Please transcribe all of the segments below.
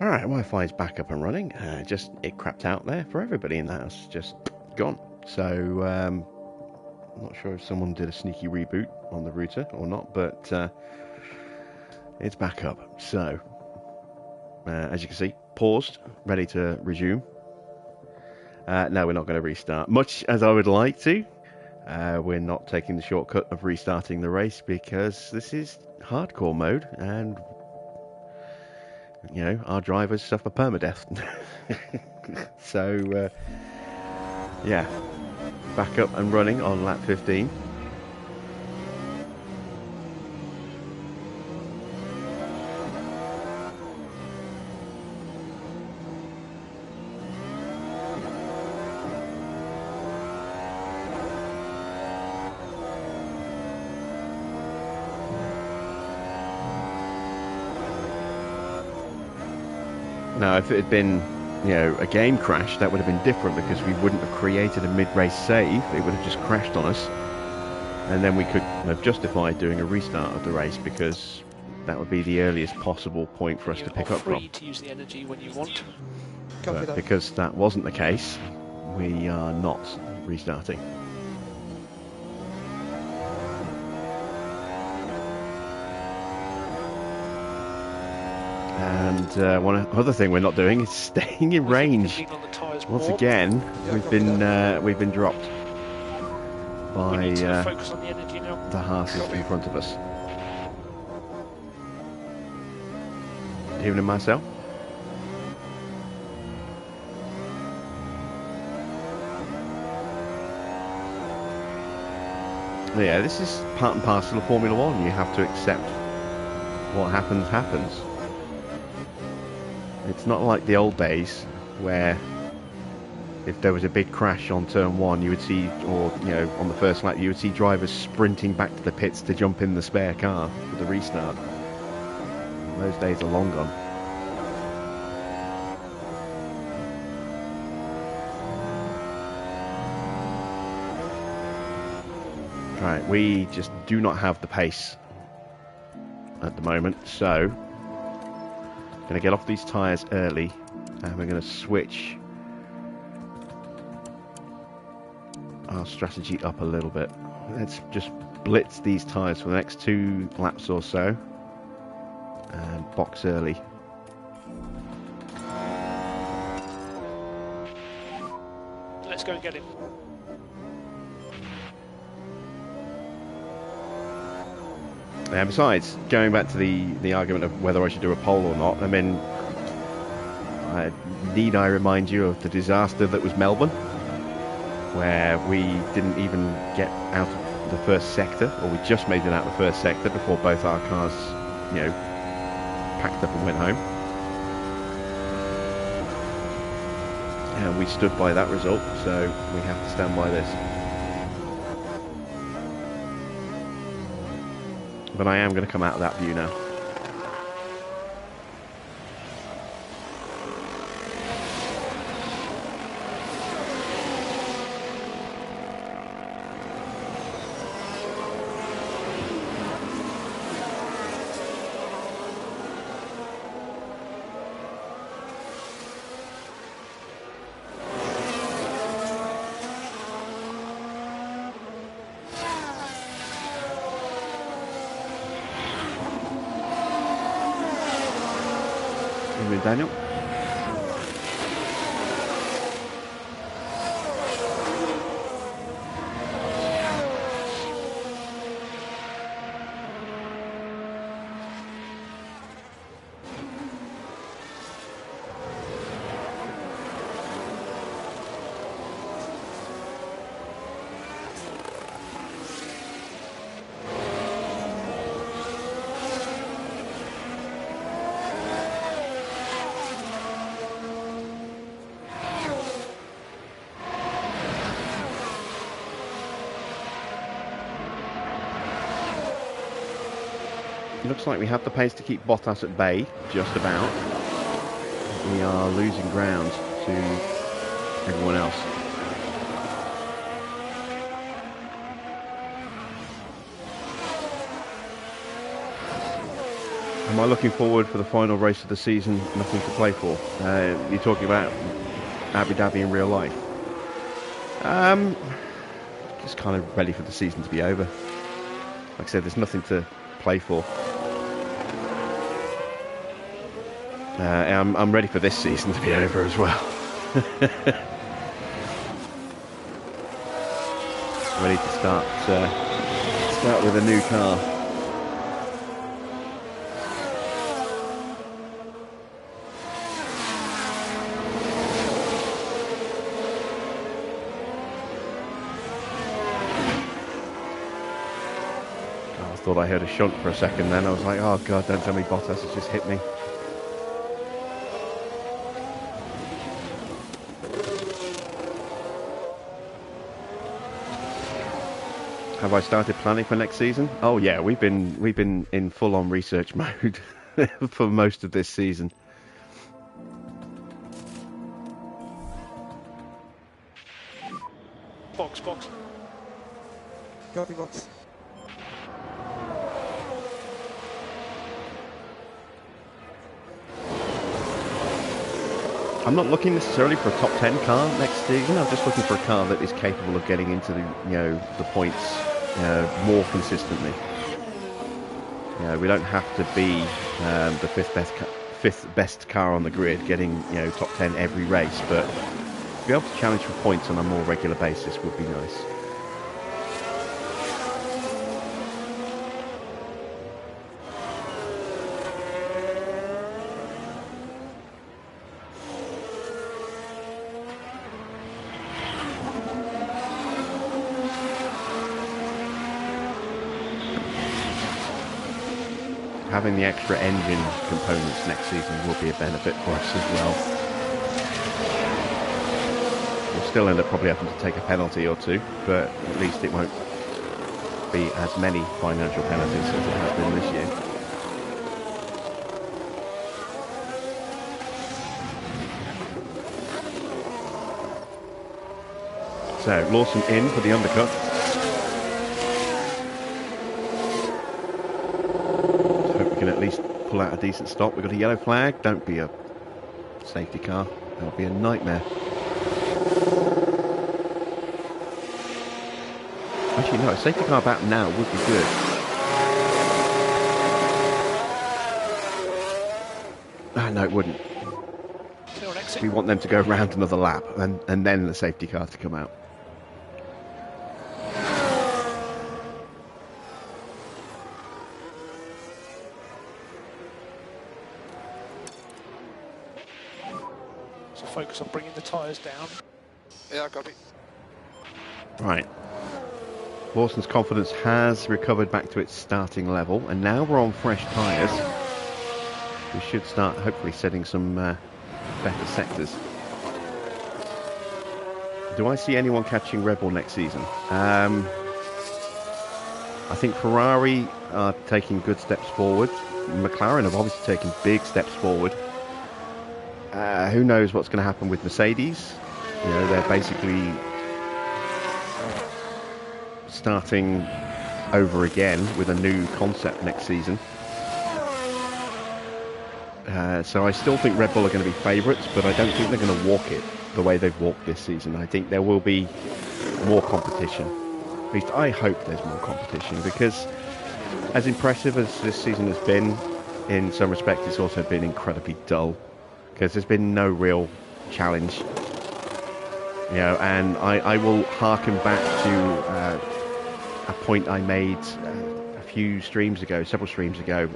Alright, Wi-Fi is back up and running. It crapped out there for everybody in the house. Just gone. So, I'm not sure if someone did a sneaky reboot on the router or not, but it's back up. So, as you can see, paused, ready to resume. No, we're not going to restart. Much as I would like to, we're not taking the shortcut of restarting the race because this is hardcore mode and you know, our drivers suffer permadeath. So, yeah, back up and running on lap 15. Now, if it had been, you know, a game crash, that would have been different because we wouldn't have created a mid-race save. It would have just crashed on us. And then we could have justified doing a restart of the race because that would be the earliest possible point for us to pick up from. To use the energy when you want. But because that wasn't the case, we are not restarting. And one other thing we're not doing is staying in range. Once again, we've been dropped by the Haas's in front of us. Even in Marcel. Yeah, this is part and parcel of Formula One. You have to accept what happens, happens. It's not like the old days where if there was a big crash on turn one, you would see, or you know, on the first lap, you would see drivers sprinting back to the pits to jump in the spare car for the restart. Those days are long gone. Right, we just do not have the pace at the moment, so going to get off these tyres early and we're going to switch our strategy up a little bit. Let's just blitz these tyres for the next 2 laps or so and box early. Let's go and get him. And besides, going back to the argument of whether I should do a poll or not, I mean, need I remind you of the disaster that was Melbourne, where we didn't even get out of the first sector, or we just made it out of the first sector before both our cars, you know, packed up and went home. And we stood by that result, so we have to stand by this. But I am going to come out of that view now. Daniel. Looks like we have the pace to keep Bottas at bay, just about. We are losing ground to everyone else. Am I looking forward for the final race of the season? Nothing to play for. You're talking about Abu Dhabi in real life. Just kind of ready for the season to be over. Like I said, there's nothing to play for. I'm ready for this season to be over as well. Ready to start with a new car. I thought I heard a shunt for a second then. I was like, oh God, don't tell me Bottas has just hit me. Have I started planning for next season? Oh yeah, we've been in full-on research mode for most of this season. Box. Copy box. I'm not looking necessarily for a top 10 car next season. I'm just looking for a car that is capable of getting into the points more consistently. We don't have to be the fifth best car on the grid, getting top 10 every race, but to be able to challenge for points on a more regular basis would be nice. Having the extra engine components next season will be a benefit for us as well. We'll still end up probably having to take a penalty or two, but at least it won't be as many financial penalties as it has been this year. So, Lawson in for the undercut. Can at least pull out a decent stop. We've got a yellow flag. Don't be a safety car. That'll be a nightmare. Actually, no, a safety car about now would be good. No, it wouldn't. We want them to go around another lap and then the safety car to come out. Focus on bringing the tyres down. Yeah, copy. Right. Lawson's confidence has recovered back to its starting level, and now we're on fresh tyres. We should start hopefully setting some better sectors. Do I see anyone catching Red Bull next season? I think Ferrari are taking good steps forward. McLaren have obviously taken big steps forward. Who knows what's going to happen with Mercedes? They're basically starting over again with a new concept next season. So I still think Red Bull are going to be favourites, but I don't think they're going to walk it the way they've walked this season. I think there will be more competition. At least I hope there's more competition, because as impressive as this season has been, in some respects it's also been incredibly dull. Because there's been no real challenge, and I will harken back to a point I made several streams ago,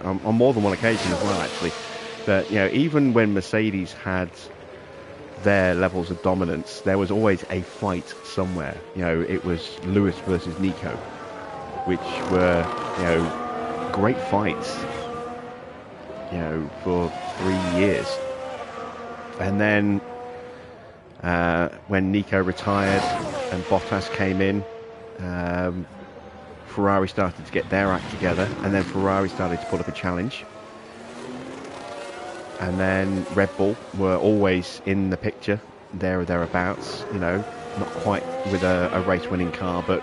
on more than one occasion as well, actually, that even when Mercedes had their levels of dominance, there was always a fight somewhere. It was Lewis versus Nico, which were great fights, for 3 years. And then when Nico retired and Bottas came in, Ferrari started to get their act together, and then Ferrari started to put up a challenge. And then Red Bull were always in the picture, there or thereabouts, not quite with a race-winning car, but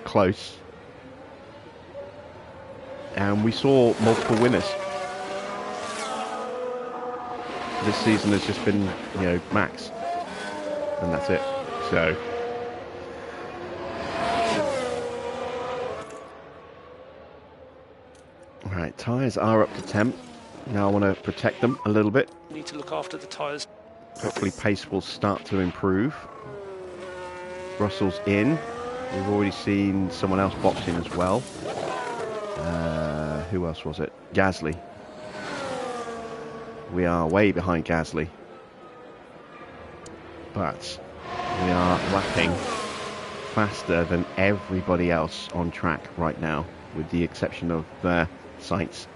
close. And we saw multiple winners. this season has just been, you know, max, and that's it. So. Right, tyres are up to temp. Now I want to protect them a little bit. Need to look after the tyres. Hopefully pace will start to improve. Russell's in. We've already seen someone else boxing as well. Who else was it? Gasly. We are way behind Gasly. But we are lapping faster than everybody else on track right now, with the exception of Sainz.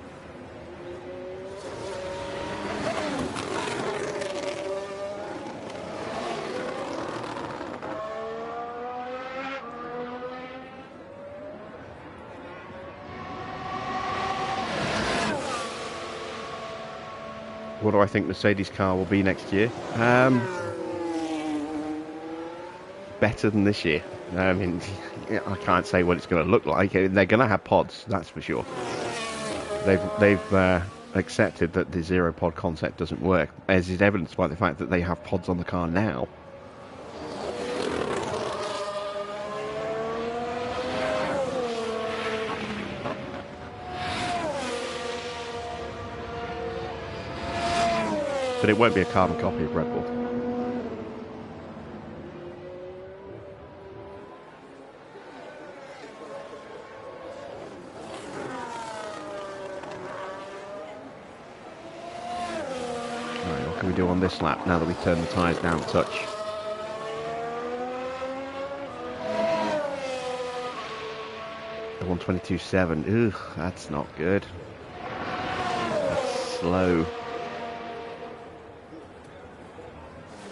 What do I think Mercedes car will be next year? Better than this year. I mean, I can't say what it's going to look like. They're going to have pods, that's for sure. They've accepted that the zero pod concept doesn't work, as is evidenced by the fact that they have pods on the car now. But it won't be a carbon copy of Red Bull. Right, what can we do on this lap now that we've turned the tyres down a touch? The 122.7. Ugh, that's not good. That's slow.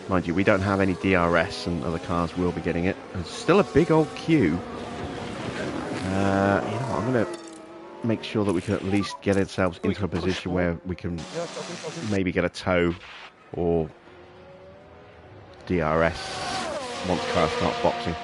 Mind you, we don't have any DRS, and other cars will be getting it. There's still a big old queue. You know what, I'm going to make sure that we can at least get ourselves into a position where we can maybe get a tow or DRS once cars start boxing.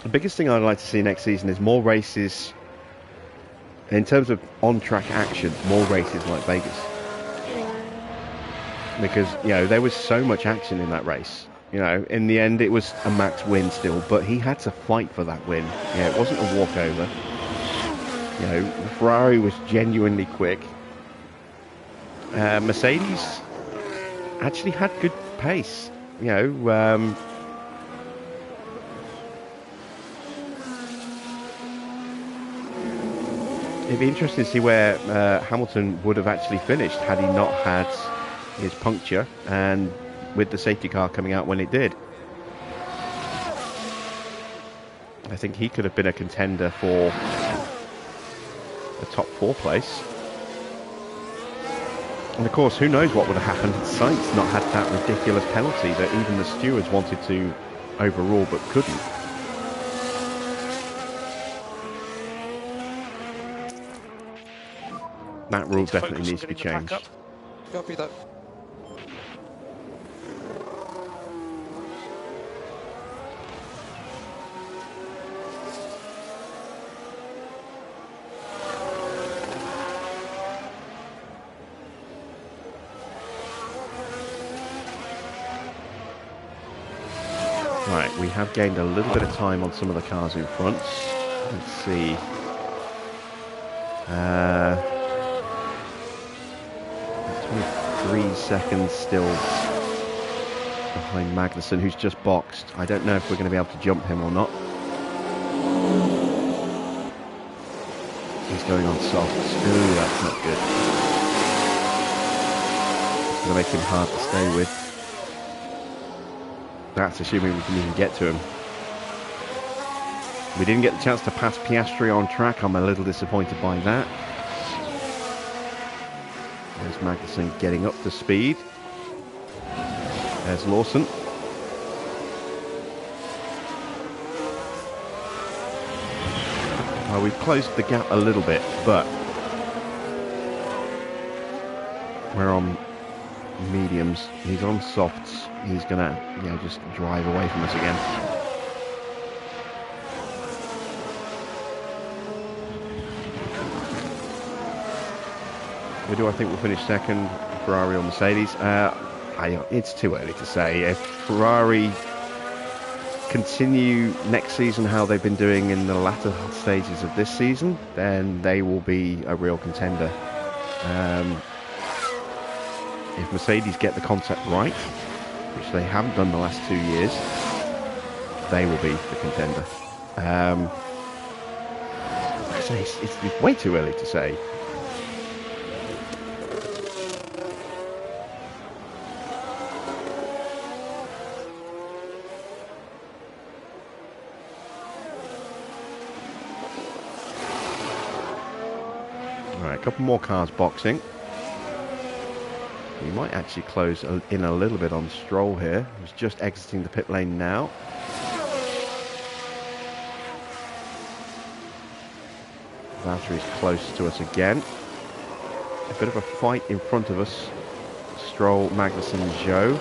The biggest thing I'd like to see next season is more races, in terms of on-track action, more races like Vegas. Because, you know, there was so much action in that race. You know, in the end it was a Max win still, but he had to fight for that win. You know, it wasn't a walkover. You know, Ferrari was genuinely quick. Mercedes actually had good pace. You know, it'd be interesting to see where Hamilton would have actually finished had he not had his puncture and with the safety car coming out when it did. I think he could have been a contender for a top 4 place. And of course, who knows what would have happened had Sainz not had that ridiculous penalty that even the stewards wanted to overrule but couldn't. That rule definitely needs to be changed. Copy that. Right, we have gained a little bit of time on some of the cars in front. Let's see. 23 seconds still behind Magnussen, who's just boxed. I don't know if we're going to be able to jump him or not. He's going on softs. Ooh, that's not good. It's going to make him hard to stay with. That's assuming we can even get to him. We didn't get the chance to pass Piastri on track. I'm a little disappointed by that. There's Magnussen getting up to speed. There's Lawson. Well, we've closed the gap a little bit, but we're on mediums. He's on softs. He's gonna, just drive away from us again. Who do I think will finish second, Ferrari or Mercedes? It's too early to say. If Ferrari continue next season how they've been doing in the latter stages of this season, then they will be a real contender. If Mercedes get the concept right, which they haven't done the last 2 years, they will be the contender. Like I say, it's way too early to say. A couple more cars boxing. We might actually close in a little bit on Stroll here, who's just exiting the pit lane now. Valtteri's close to us again. A bit of a fight in front of us. Stroll, Magnussen, Zhou.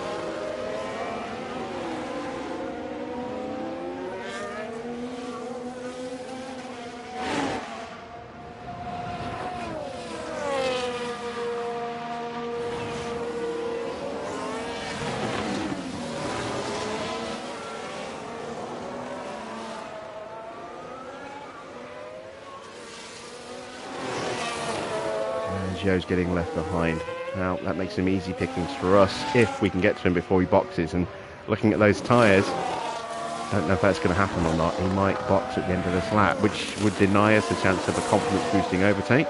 Zhou's getting left behind. Now that makes him easy pickings for us if we can get to him before he boxes. And looking at those tyres, I don't know if that's going to happen or not. He might box at the end of this lap, which would deny us the chance of a confidence boosting overtake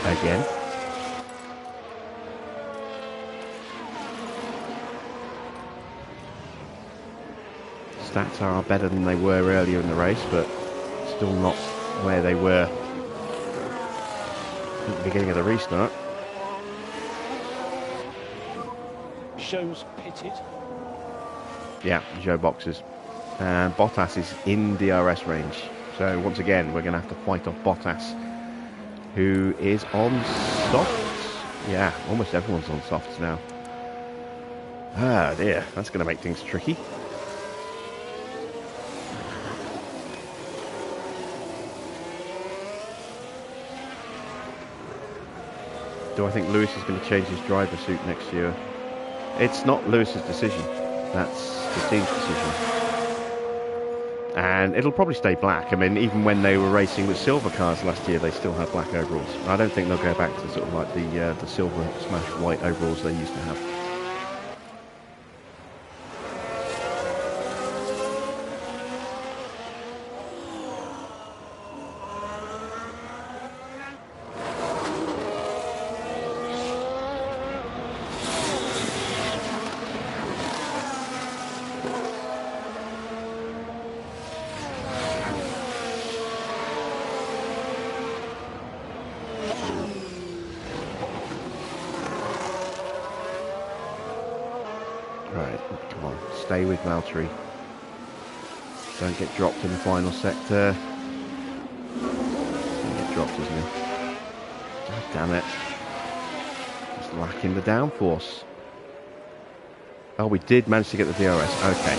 again. Stats are better than they were earlier in the race, but still not where they were at the beginning of the restart. Zhou's pitted. Yeah, Zhou boxes. And Bottas is in DRS range. So once again, we're going to have to fight off Bottas, who is on softs. Yeah, almost everyone's on softs now. Ah dear, that's going to make things tricky. Do I think Lewis is going to change his driver suit next year? It's not Lewis's decision. That's the team's decision. And it'll probably stay black. I mean, even when they were racing with silver cars last year, they still had black overalls. I don't think they'll go back to sort of like the silver / white overalls they used to have. Right, come on, stay with Valtteri. Don't get dropped in the final sector. He's going to get dropped, isn't he? God damn it. Just lacking the downforce. Oh, we did manage to get the DRS. Okay.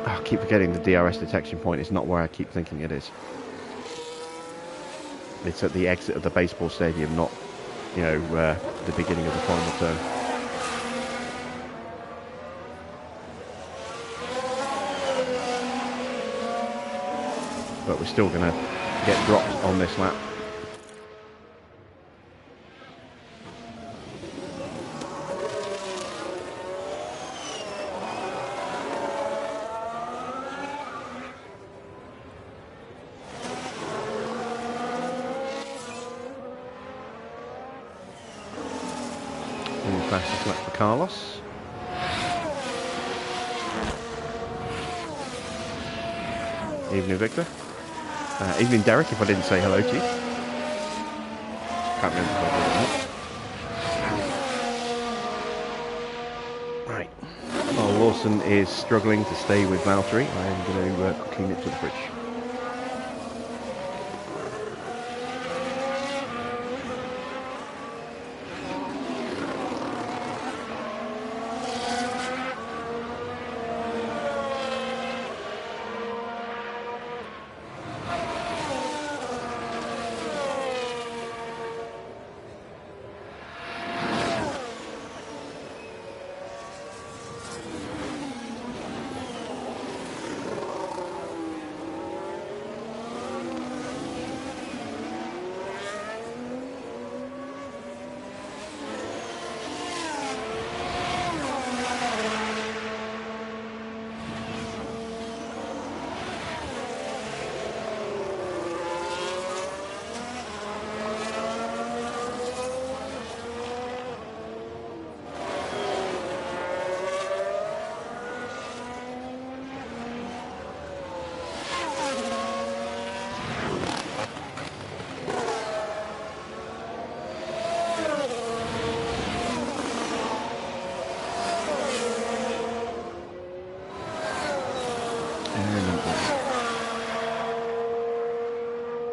Oh, I keep forgetting the DRS detection point is not where I keep thinking it is. It's at the exit of the baseball stadium, not, the beginning of the final turn. But we're still going to get dropped on this lap. In the fastest lap for Carlos. Evening, Victor. Evening, Derek, if I didn't say hello to you. Can't remember if I did or not. Right. While Lawson is struggling to stay with Valtteri, I am going to quickly nip to the fridge.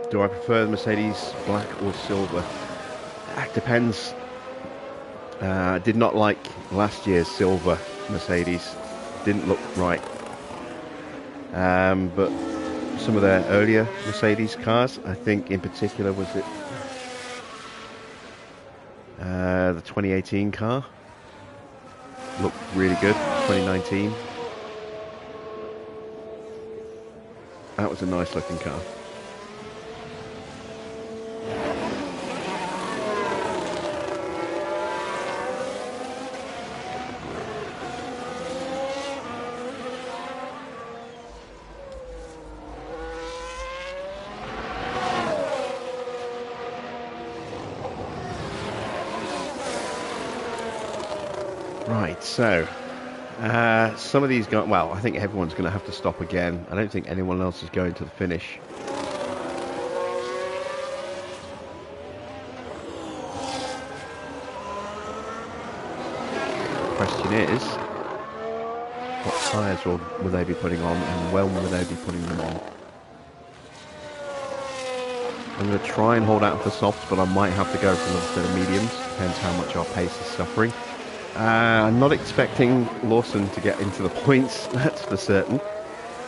Do I prefer the Mercedes black or silver? That depends. Did not like last year's silver Mercedes. Didn't look right. But some of their earlier Mercedes cars, I think in particular was it the 2018 car. Looked really good. 2019. That was a nice looking car. Right, so some of these guys, well, I think everyone's going to have to stop again. I don't think anyone else is going to the finish. The question is, what tyres will they be putting on and when will they be putting them on? I'm going to try and hold out for softs, but I might have to go for another set of mediums. Depends how much our pace is suffering. I'm not expecting Lawson to get into the points, that's for certain.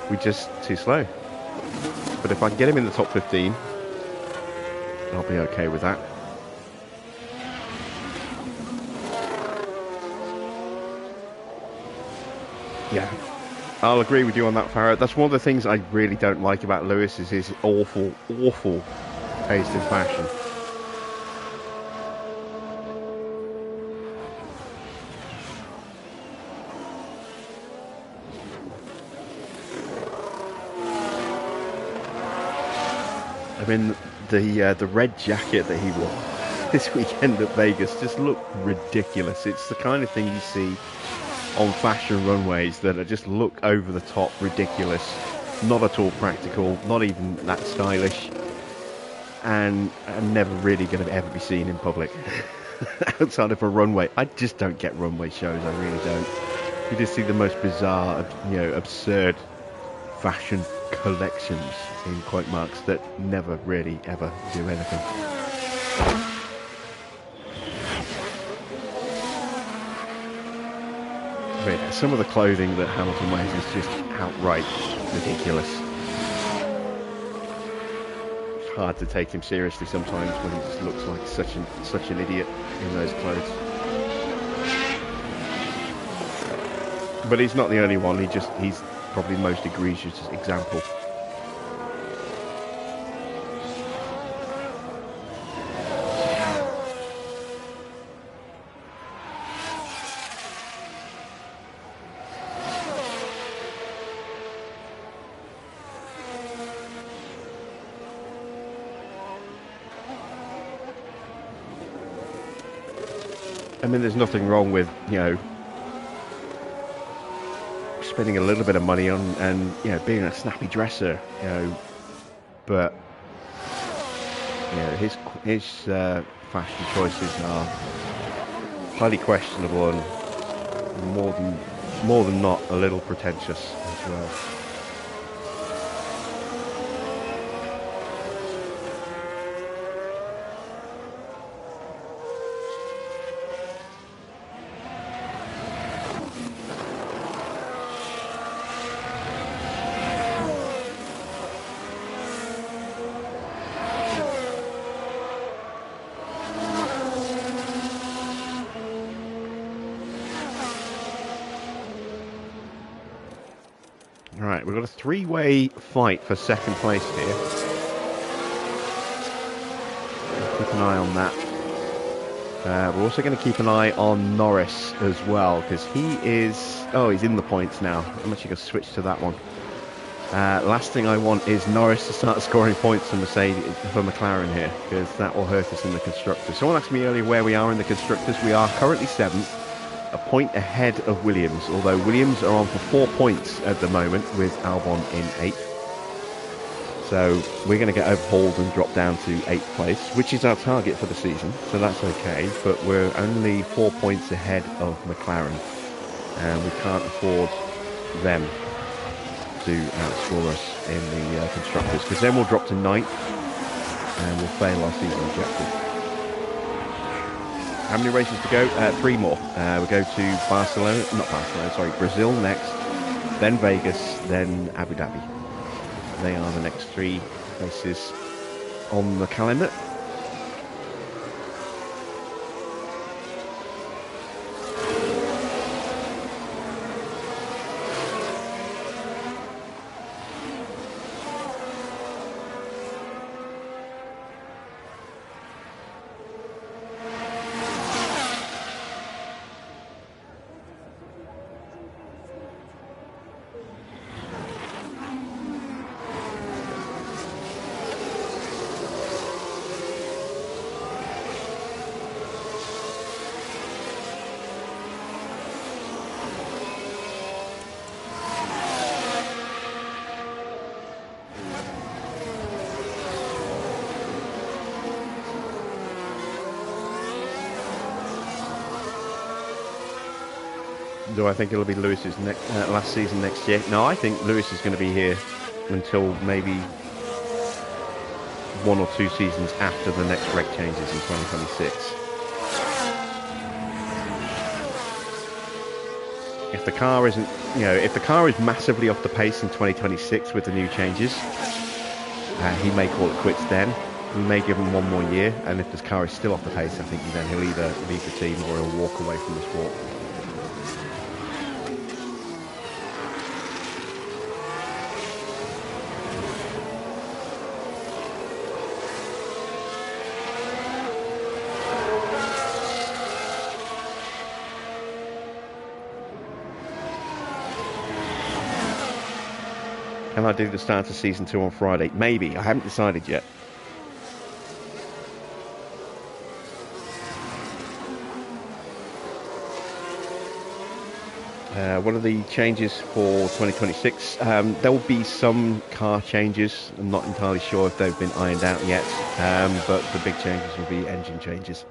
We're just too slow. But if I can get him in the top 15, I'll be okay with that. Yeah, I'll agree with you on that, Farah. That's one of the things I really don't like about Lewis is his awful, awful taste in fashion. I mean, the red jacket that he wore this weekend at Vegas just looked ridiculous. It's the kind of thing you see on fashion runways that are just look over the top, ridiculous, not at all practical, not even that stylish, and never really going to ever be seen in public outside of a runway. I just don't get runway shows. I really don't. You just see the most bizarre, absurd fashion collections in quote marks that never really ever do anything. But yeah, some of the clothing that Hamilton wears is just outright ridiculous. It's hard to take him seriously sometimes when he just looks like such an idiot in those clothes. But he's not the only one. He's probably the most egregious example. I mean, there's nothing wrong with, spending a little bit of money on and, being a snappy dresser, but, his fashion choices are highly questionable and more than not a little pretentious as well. Right, we've got a three-way fight for second place here. Keep an eye on that. We're also going to keep an eye on Norris as well, because he's in the points now. I'm actually going to switch to that one. Last thing I want is Norris to start scoring points for McLaren here, because that will hurt us in the Constructors. Someone asked me earlier where we are in the Constructors. We are currently 7th. A point ahead of Williams, although Williams are on for 4 points at the moment with Albon in 8th. So we're going to get overhauled and drop down to 8th place, which is our target for the season, so that's okay, but we're only 4 points ahead of McLaren, and we can't afford them to outscore us in the Constructors, because then we'll drop to 9th, and we'll fail our season objective. How many races to go? 3 more. We'll go to Brazil next, then Vegas, then Abu Dhabi. They are the next 3 races on the calendar. Do I think it'll be Lewis's last season next year? No, I think Lewis is going to be here until maybe 1 or 2 seasons after the next reg changes in 2026. If the car isn't, if the car is massively off the pace in 2026 with the new changes, he may call it quits then. We may give him 1 more year, and if this car is still off the pace, I think then he'll either leave the team or he'll walk away from the sport. Can I do the start of season 2 on Friday? Maybe. I haven't decided yet. What are the changes for 2026? There will be some car changes. I'm not entirely sure if they've been ironed out yet, but the big changes will be engine changes.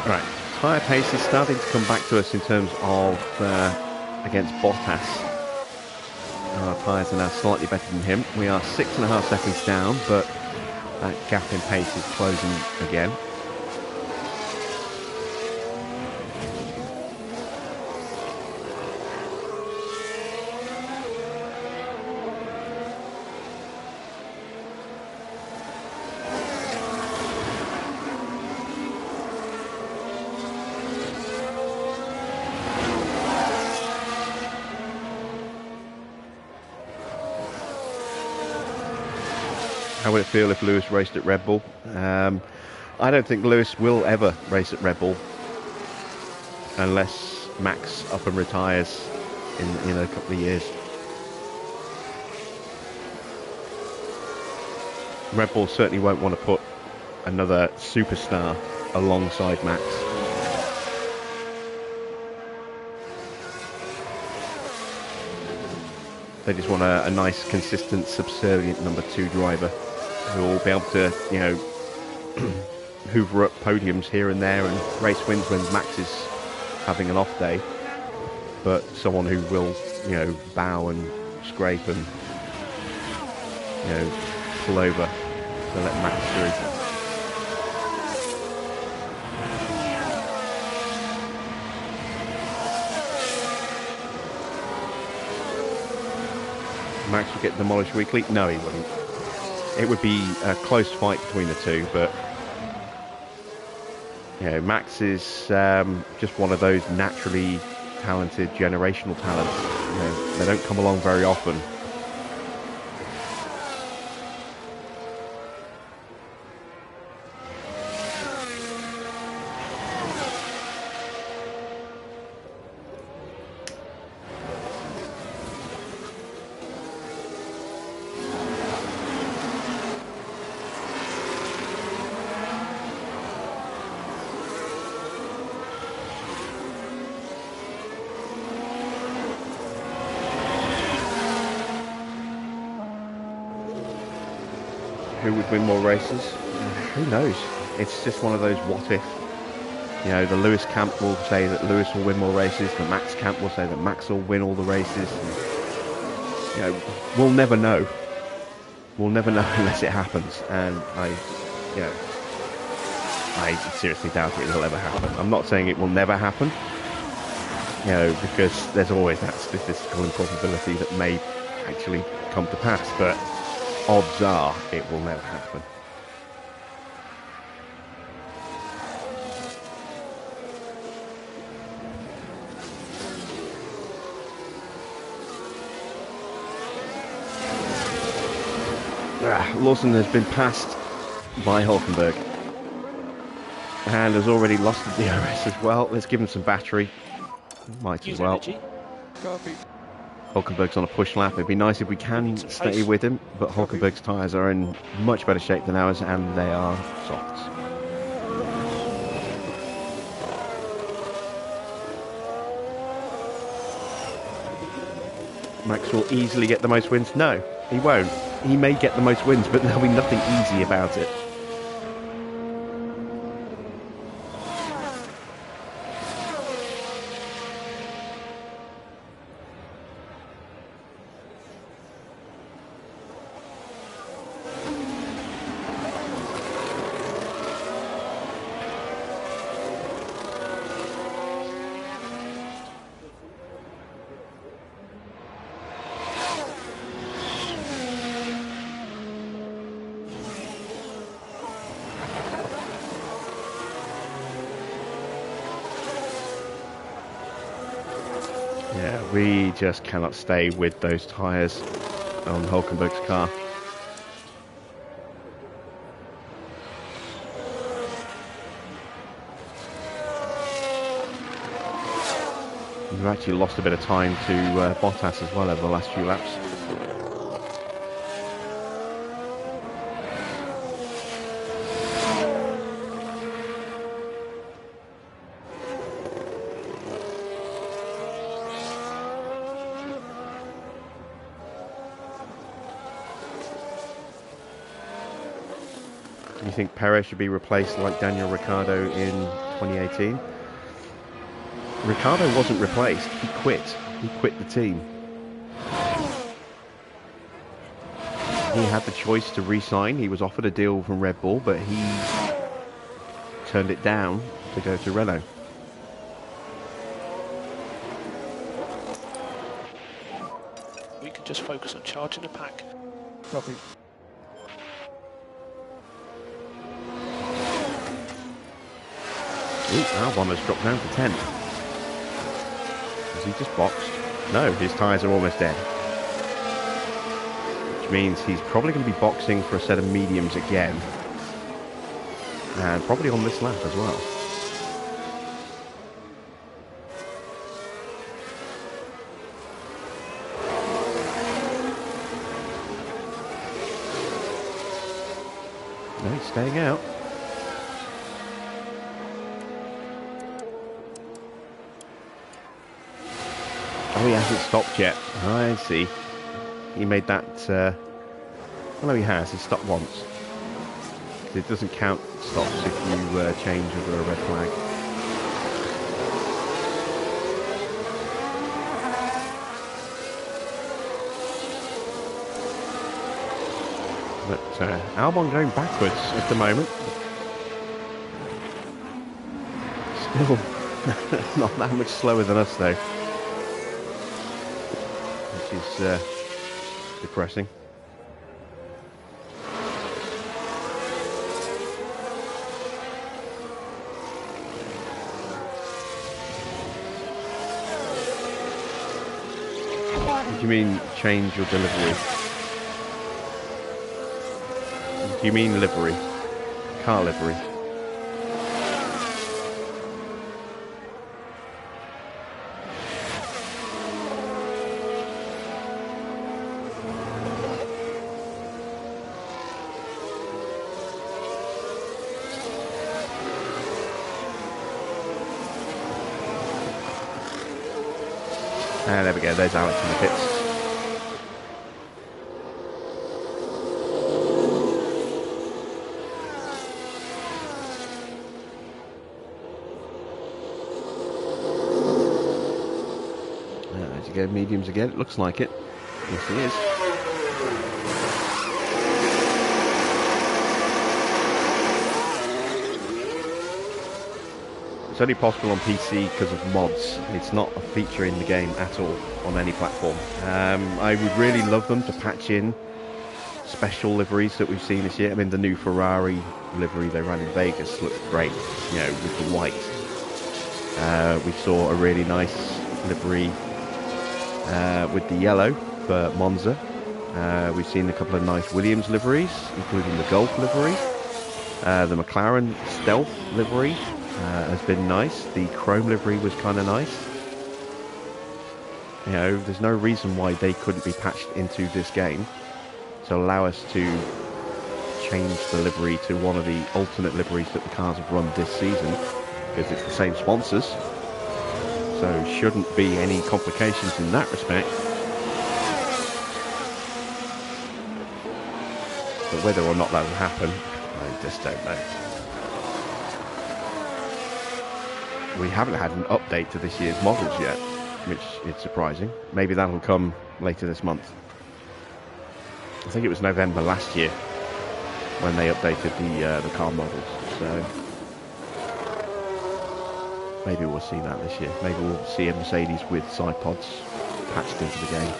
Right. Tyre pace is starting to come back to us in terms of against Bottas. Our tyres are now slightly better than him. We are 6.5 seconds down, but that gap in pace is closing again. How would it feel if Lewis raced at Red Bull? I don't think Lewis will ever race at Red Bull unless Max up and retires in a couple of years. Red Bull certainly won't want to put another superstar alongside Max. They just want a nice, consistent, subservient number 2 driver who will be able to, hoover up podiums here and there and race wins when Max is having an off day. But someone who will, bow and scrape and, pull over to let Max through. Max would get demolished weekly? No, he wouldn't. It would be a close fight between the two, but Max is just one of those naturally talented generational talents. They don't come along very often. who would win more races? Who knows? It's just one of those what if. You know, the Lewis camp will say that Lewis will win more races. The Max camp will say that Max will win all the races. You know, we'll never know. We'll never know unless it happens. And I seriously doubt it will ever happen. I'm not saying it will never happen. You know, because there's always that statistical improbability that may actually come to pass. But odds are it will never happen. Lawson has been passed by Hulkenberg and has already lost the DRS as well. Let's give him some battery. Might as well. Hulkenberg's on a push lap. It'd be nice if we can stay with him, but Hulkenberg's tyres are in much better shape than ours, and they are softs. Max will easily get the most wins. No, he won't. He may get the most wins, but there'll be nothing easy about it. Yeah, we just cannot stay with those tyres on Hulkenberg's car. We've actually lost a bit of time to Bottas as well over the last few laps. Do you think Perez should be replaced like Daniel Ricciardo in 2018? Ricciardo wasn't replaced, he quit. He quit the team. He had the choice to re-sign. He was offered a deal from Red Bull, but he turned it down to go to Renault. We can just focus on charging the pack. Copy. Ooh, Albon has dropped down to 10th. Has he just boxed? No, his tyres are almost dead. Which means he's probably going to be boxing for a set of mediums again. And probably on this lap as well. No, he's staying out. Oh, he hasn't stopped yet. I see. He made that... well, no, he has. He stopped once. It doesn't count stops if you change over a red flag. But Albon going backwards at the moment. Still not that much slower than us, though. Which is depressing. What do you mean change your delivery? Do you mean livery? Car livery? And there we go, there's Alex in the pits. go mediums again. It looks like it. Yes, he is. It's only possible on PC because of mods. It's not a feature in the game at all on any platform. I would really love them to patch in special liveries that we've seen this year. I mean, the new Ferrari livery they ran in Vegas looked great, you know, with the white. We saw a really nice livery with the yellow for Monza. We've seen a couple of nice Williams liveries, including the Golf livery. The McLaren Stealth livery has been nice. The Chrome livery was kind of nice. You know, there's no reason why they couldn't be patched into this game to allow us to change the livery to one of the alternate liveries that the cars have run this season, because it's the same sponsors, so shouldn't be any complications in that respect. But whether or not that will happen, I just don't know. We haven't had an update to this year's models yet, which is surprising. Maybe that'll come later this month. I think it was November last year when they updated the car models. So maybe we'll see that this year. Maybe we'll see a Mercedes with side pods patched into the game.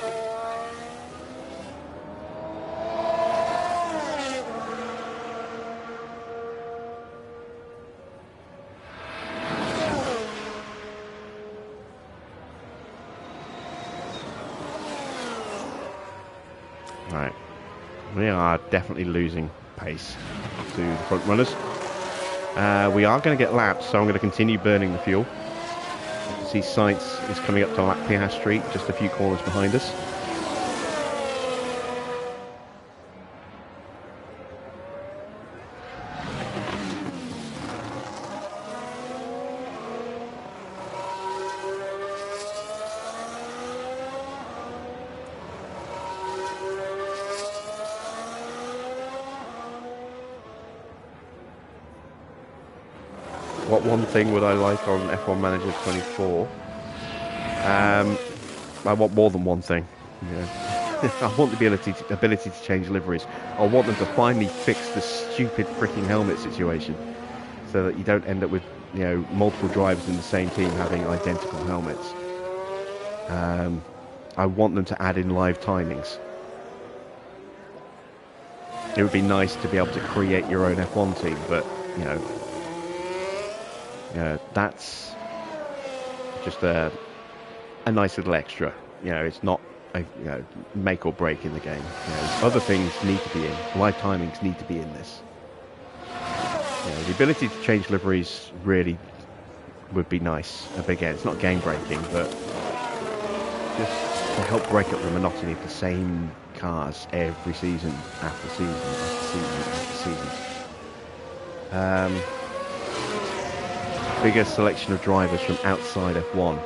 Right. We are definitely losing pace to the front runners. We are going to get lapped, so I'm going to continue burning the fuel. You can see Sainz is coming up to Piastri, just a few corners behind us. What one thing would I like on F1 Manager 24? I want more than one thing. You know. I want the ability to change liveries. I want them to finally fix the stupid freaking helmet situation, so that you don't end up with, you know, multiple drivers in the same team having identical helmets. I want them to add in live timings. It would be nice to be able to create your own F1 team, but you know. That's just a nice little extra. You know, it's not a make or break in the game. You know, other things need to be in. Live timings need to be in this. You know, the ability to change liveries really would be nice. Again, it's not game breaking, but just to help break up the monotony of the same cars every season after season after season after season. Bigger selection of drivers from outside F1.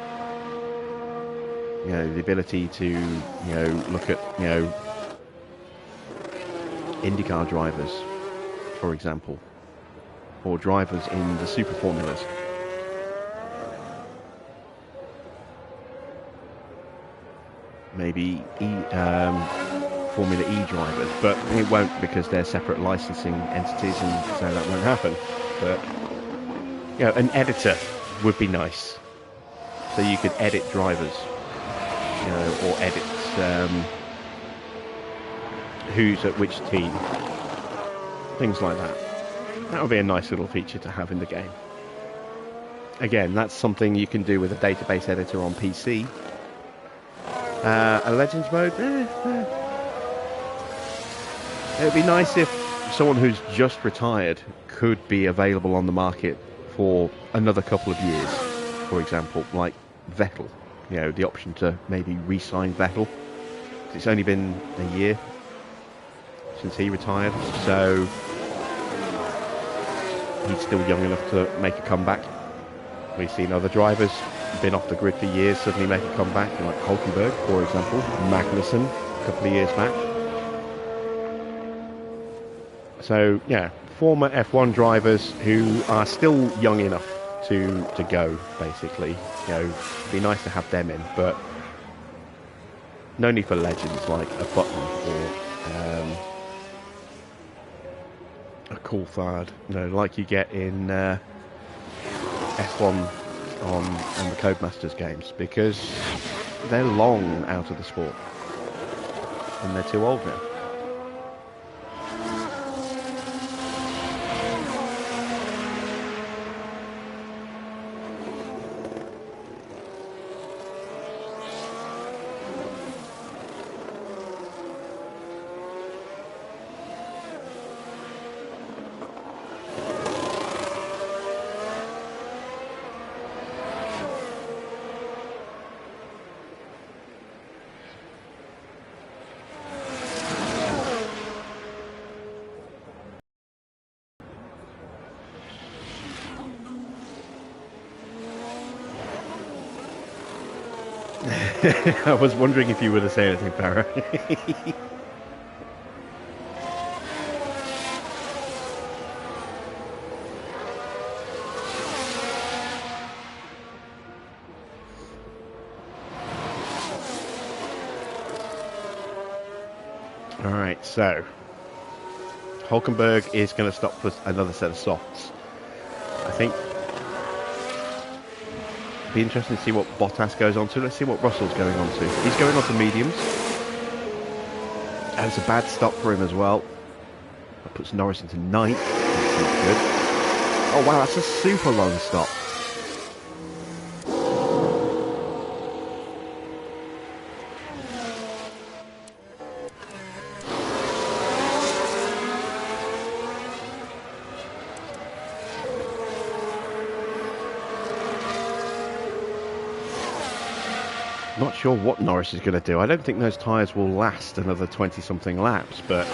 You know, the ability to, look at, IndyCar drivers, for example, or drivers in the super formulas. Maybe Formula E drivers, but it won't, because they're separate licensing entities, and so that won't happen. But you know, an editor would be nice, so you could edit drivers, or edit who's at which team, things like that. That would be a nice little feature to have in the game. Again, that's something you can do with a database editor on PC. A Legends mode, it would be nice if someone who's just retired could be available on the market for another couple of years, for example, like Vettel. You know, the option to maybe re-sign Vettel. It's only been a year since he retired, so he's still young enough to make a comeback. We've seen other drivers been off the grid for years suddenly make a comeback, like Hulkenberg, for example, Magnussen a couple of years back. So yeah, former F1 drivers who are still young enough to go, basically. You know, it'd be nice to have them in, but No need for legends like a button or a cool third. No, like you get in F1 on the Codemasters games, because they're long out of the sport and they're too old now. I was wondering if you were to say anything, Farah. Alright, so Hulkenberg is going to stop for another set of softs. I think it'll be interesting to see what Bottas goes on to. Let's see what Russell's going on to. He's going on to mediums. And it's a bad stop for him as well. That puts Norris into ninth. That's not good. Oh wow, that's a super long stop. Not sure what Norris is going to do. I don't think those tyres will last another 20-something laps, but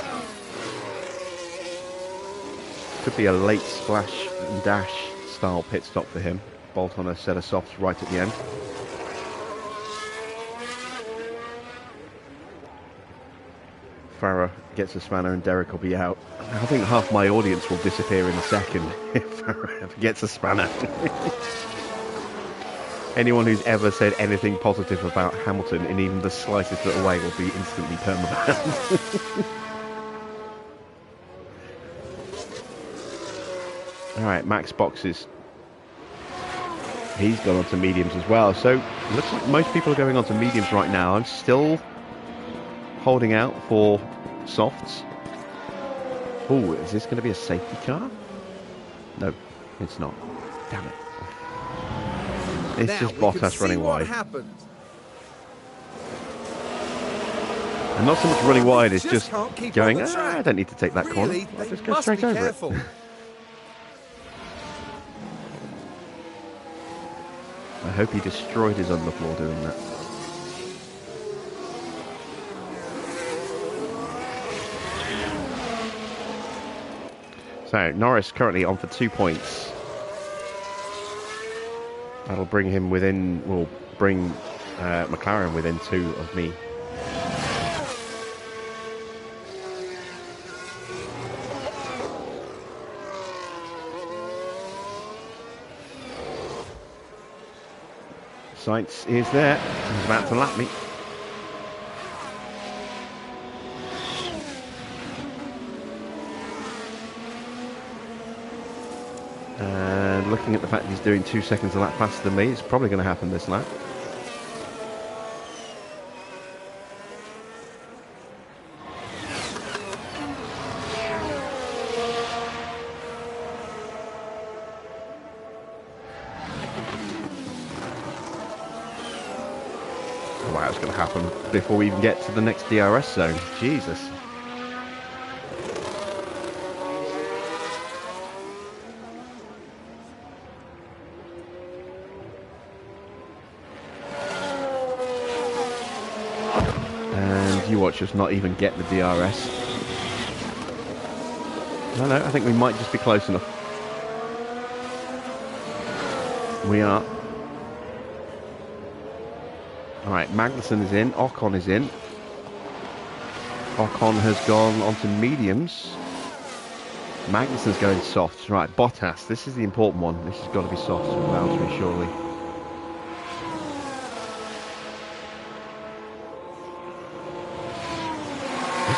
could be a late splash and dash style pit stop for him. Bolt on a set of softs right at the end. Farah gets a spanner and Derek will be out. I think half my audience will disappear in a second if Farah gets a spanner. Anyone who's ever said anything positive about Hamilton in even the slightest little way will be instantly permabanned. Alright, Max boxes. He's gone on to mediums as well. So, it looks like most people are going on to mediums right now. I'm still holding out for softs. Oh, is this going to be a safety car? No, it's not. Damn it. It's just Bottas running wide. And not so much running wide, it's just going, I don't need to take that corner. I'll just go straight over it. I hope he destroyed his underfloor doing that. So, Norris currently on for 2 points. That'll bring him within, will bring McLaren within 2 of me. Sainz is there. He's about to lap me. And looking at the fact he's doing 2 seconds a lap faster than me, it's probably going to happen this lap. Oh, wow, it's going to happen before we even get to the next DRS zone. Jesus. You watch us not even get the DRS. No, I think we might just be close enough. We are. Alright, Magnussen is in, Ocon is in. Ocon has gone onto mediums. Magnussen's going softs. Right, Bottas, this is the important one. This has got to be softs for Valtteri, surely.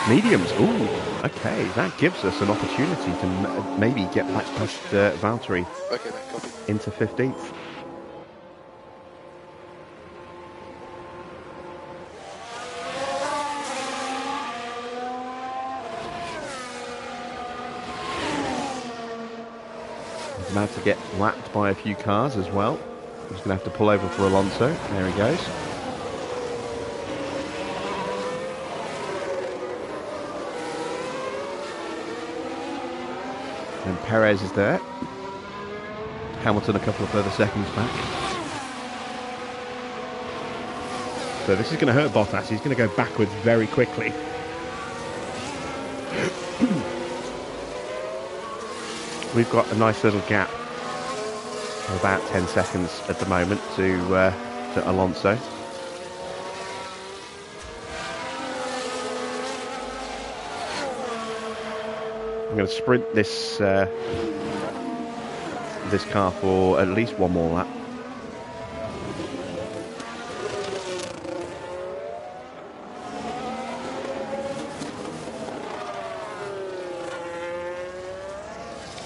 mediums. Ooh, okay, that gives us an opportunity to maybe get back past Valtteri Okay, mate, copy. into 15th. He's about to get lapped by a few cars as well. He's going to have to pull over for Alonso. There he goes. And Perez is there. Hamilton a couple of further seconds back. So this is going to hurt Bottas. He's going to go backwards very quickly. We've got a nice little gap of about 10 seconds at the moment to Alonso. I'm going to sprint this this car for at least one more lap.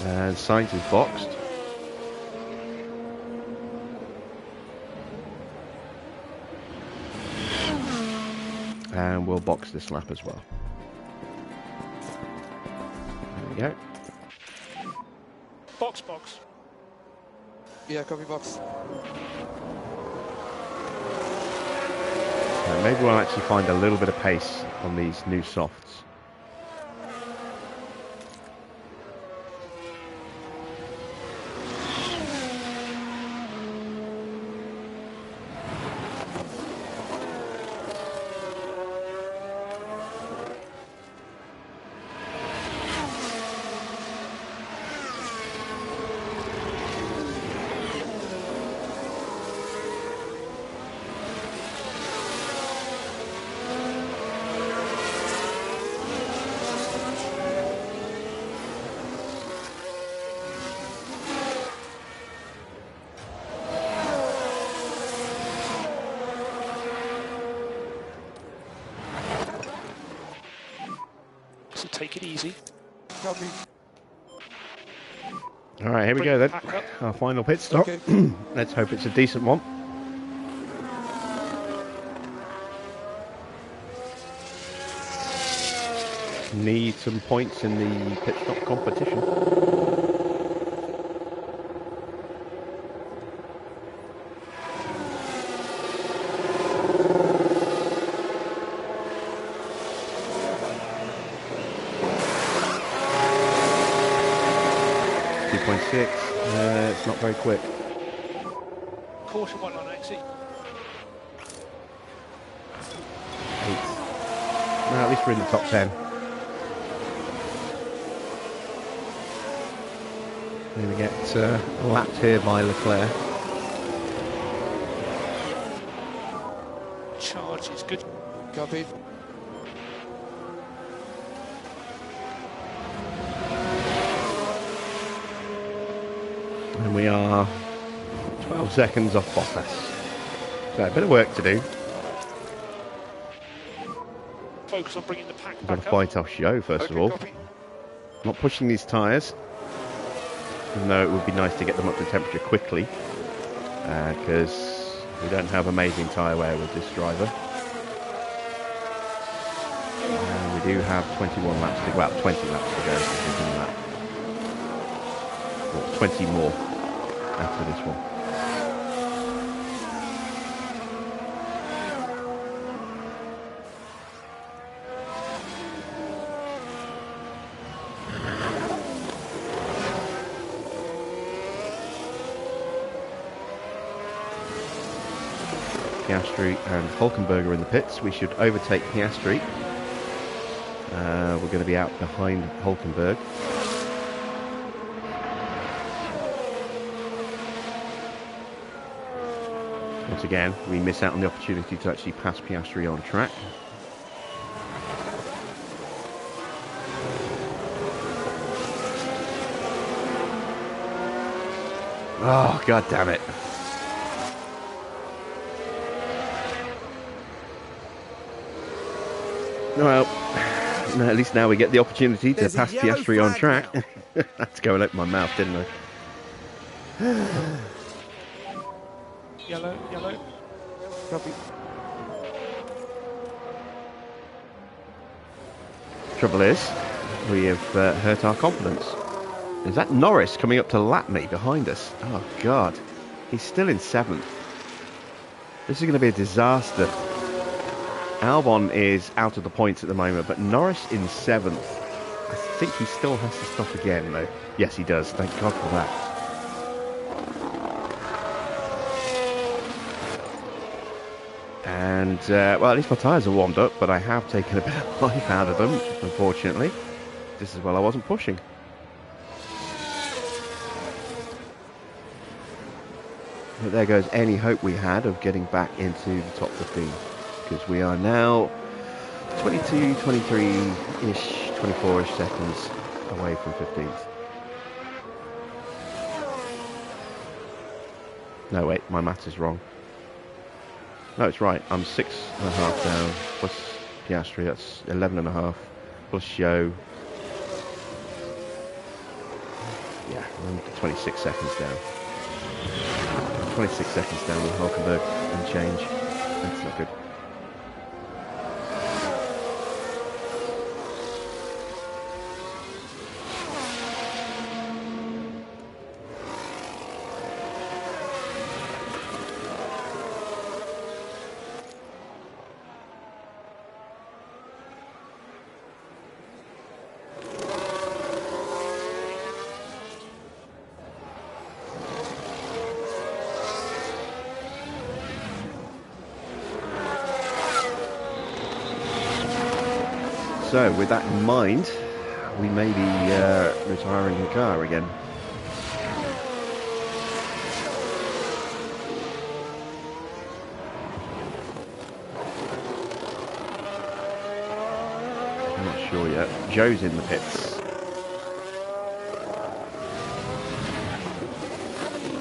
And Sainz is boxed. And we'll box this lap as well. There we go. Box, box. Yeah, copy box. And maybe we'll actually find a little bit of pace on these new softs. So take it easy. Copy. All right, here we Bring go the then. pack up. Our final pit stop. Okay. Let's hope it's a decent one. Need some points in the pit stop competition. It's not very quick. Caution one on exit. 8. No, at least we're in the top 10. Then we get lapped here by Leclerc. Charge is good. Copy. And we are 12 seconds off Bottas. So a bit of work to do. Focus on bringing the pack We've got back to up. fight off Joe first of all. Copy. Not pushing these tyres, even though it would be nice to get them up to temperature quickly, because we don't have amazing tyre wear with this driver. We do have 21 laps to go, well 20 laps to go, if we do that. Or 20 more after this one. Piastri and Hulkenberg are in the pits. We should overtake Piastri. We're going to be out behind Hulkenberg. Once again, we miss out on the opportunity to actually pass Piastri on track. Oh, god damn it. Well, no, at least now we get the opportunity to There's a pass yellow Piastri on flag track. now. That's going out my mouth, didn't I? Yellow, yellow. Copy. Trouble is, we have hurt our confidence. Is that Norris coming up to lap me behind us? Oh, God. He's still in 7th. This is going to be a disaster. Albon is out of the points at the moment, but Norris in 7th. I think he still has to stop again, though. Yes, he does. Thank God for that. And, well, at least my tyres are warmed up, but I have taken a bit of life out of them, unfortunately. This is well I wasn't pushing. But there goes any hope we had of getting back into the top 15. Because we are now 22, 23-ish, 24-ish seconds away from 15th. No, wait, my maths is wrong. No, it's right. I'm 6.5 down, plus Piastri, that's 11.5, plus Show. Yeah, I'm 26 seconds down. 26 seconds down with Hulkenberg and change. That's not good. So, with that in mind, we may be retiring the car again. I'm not sure yet. Joe's in the pits.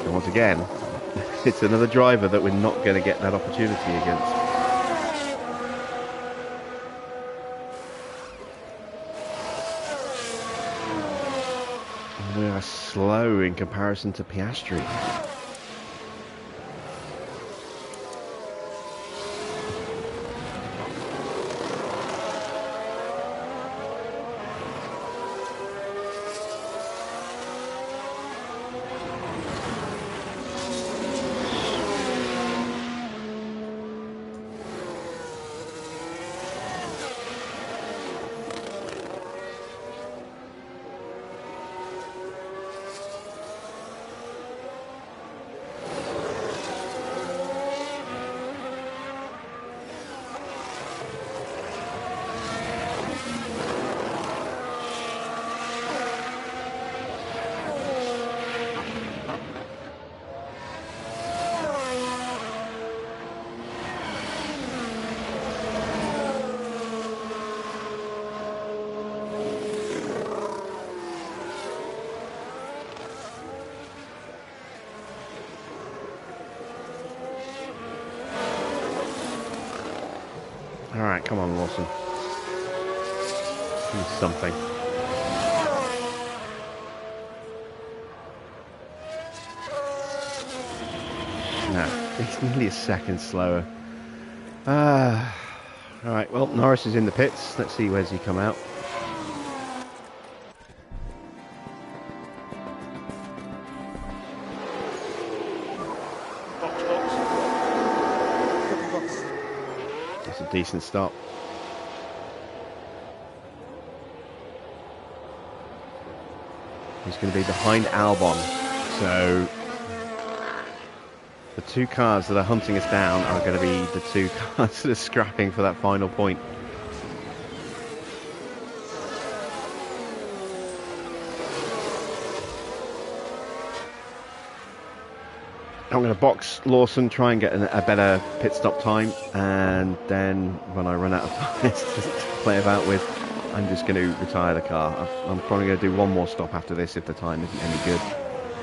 And once again, it's another driver that we're not going to get that opportunity against. We are slow in comparison to Piastri. Alright, come on, Lawson. Do something. No, it's nearly a second slower. Alright, well, Norris is in the pits. Let's see where's he come out. Box, box. Copy box. That's a decent stop. He's going to be behind Albon. So the two cars that are hunting us down are going to be the two cars that are scrapping for that final point. I'm going to box Lawson, try and get a better pit stop time, and then when I run out of tyres to play about with, I'm just going to retire the car. I'm probably going to do one more stop after this if the time isn't any good.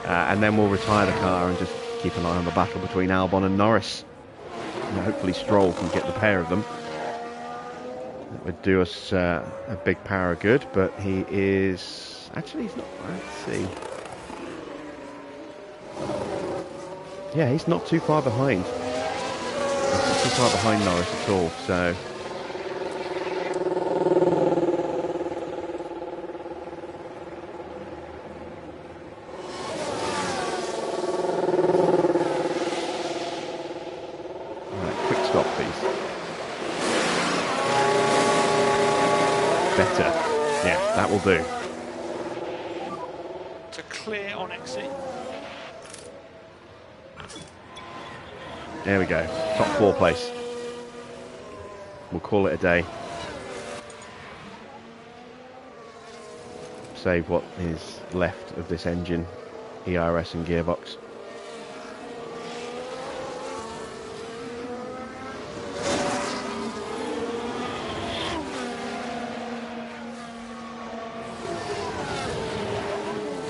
And then we'll retire the car and just keep an eye on the battle between Albon and Norris. And hopefully Stroll can get the pair of them. would do us a big power of good, but he is... Actually, he's not... Let's see. Yeah, he's not too far behind. He's not too far behind Norris at all, so... Right, quick stop, please. Better. Yeah, that will do. To clear on exit. There we go. Top 4 place. We'll call it a day. Save what is left of this engine, ERS and gearbox.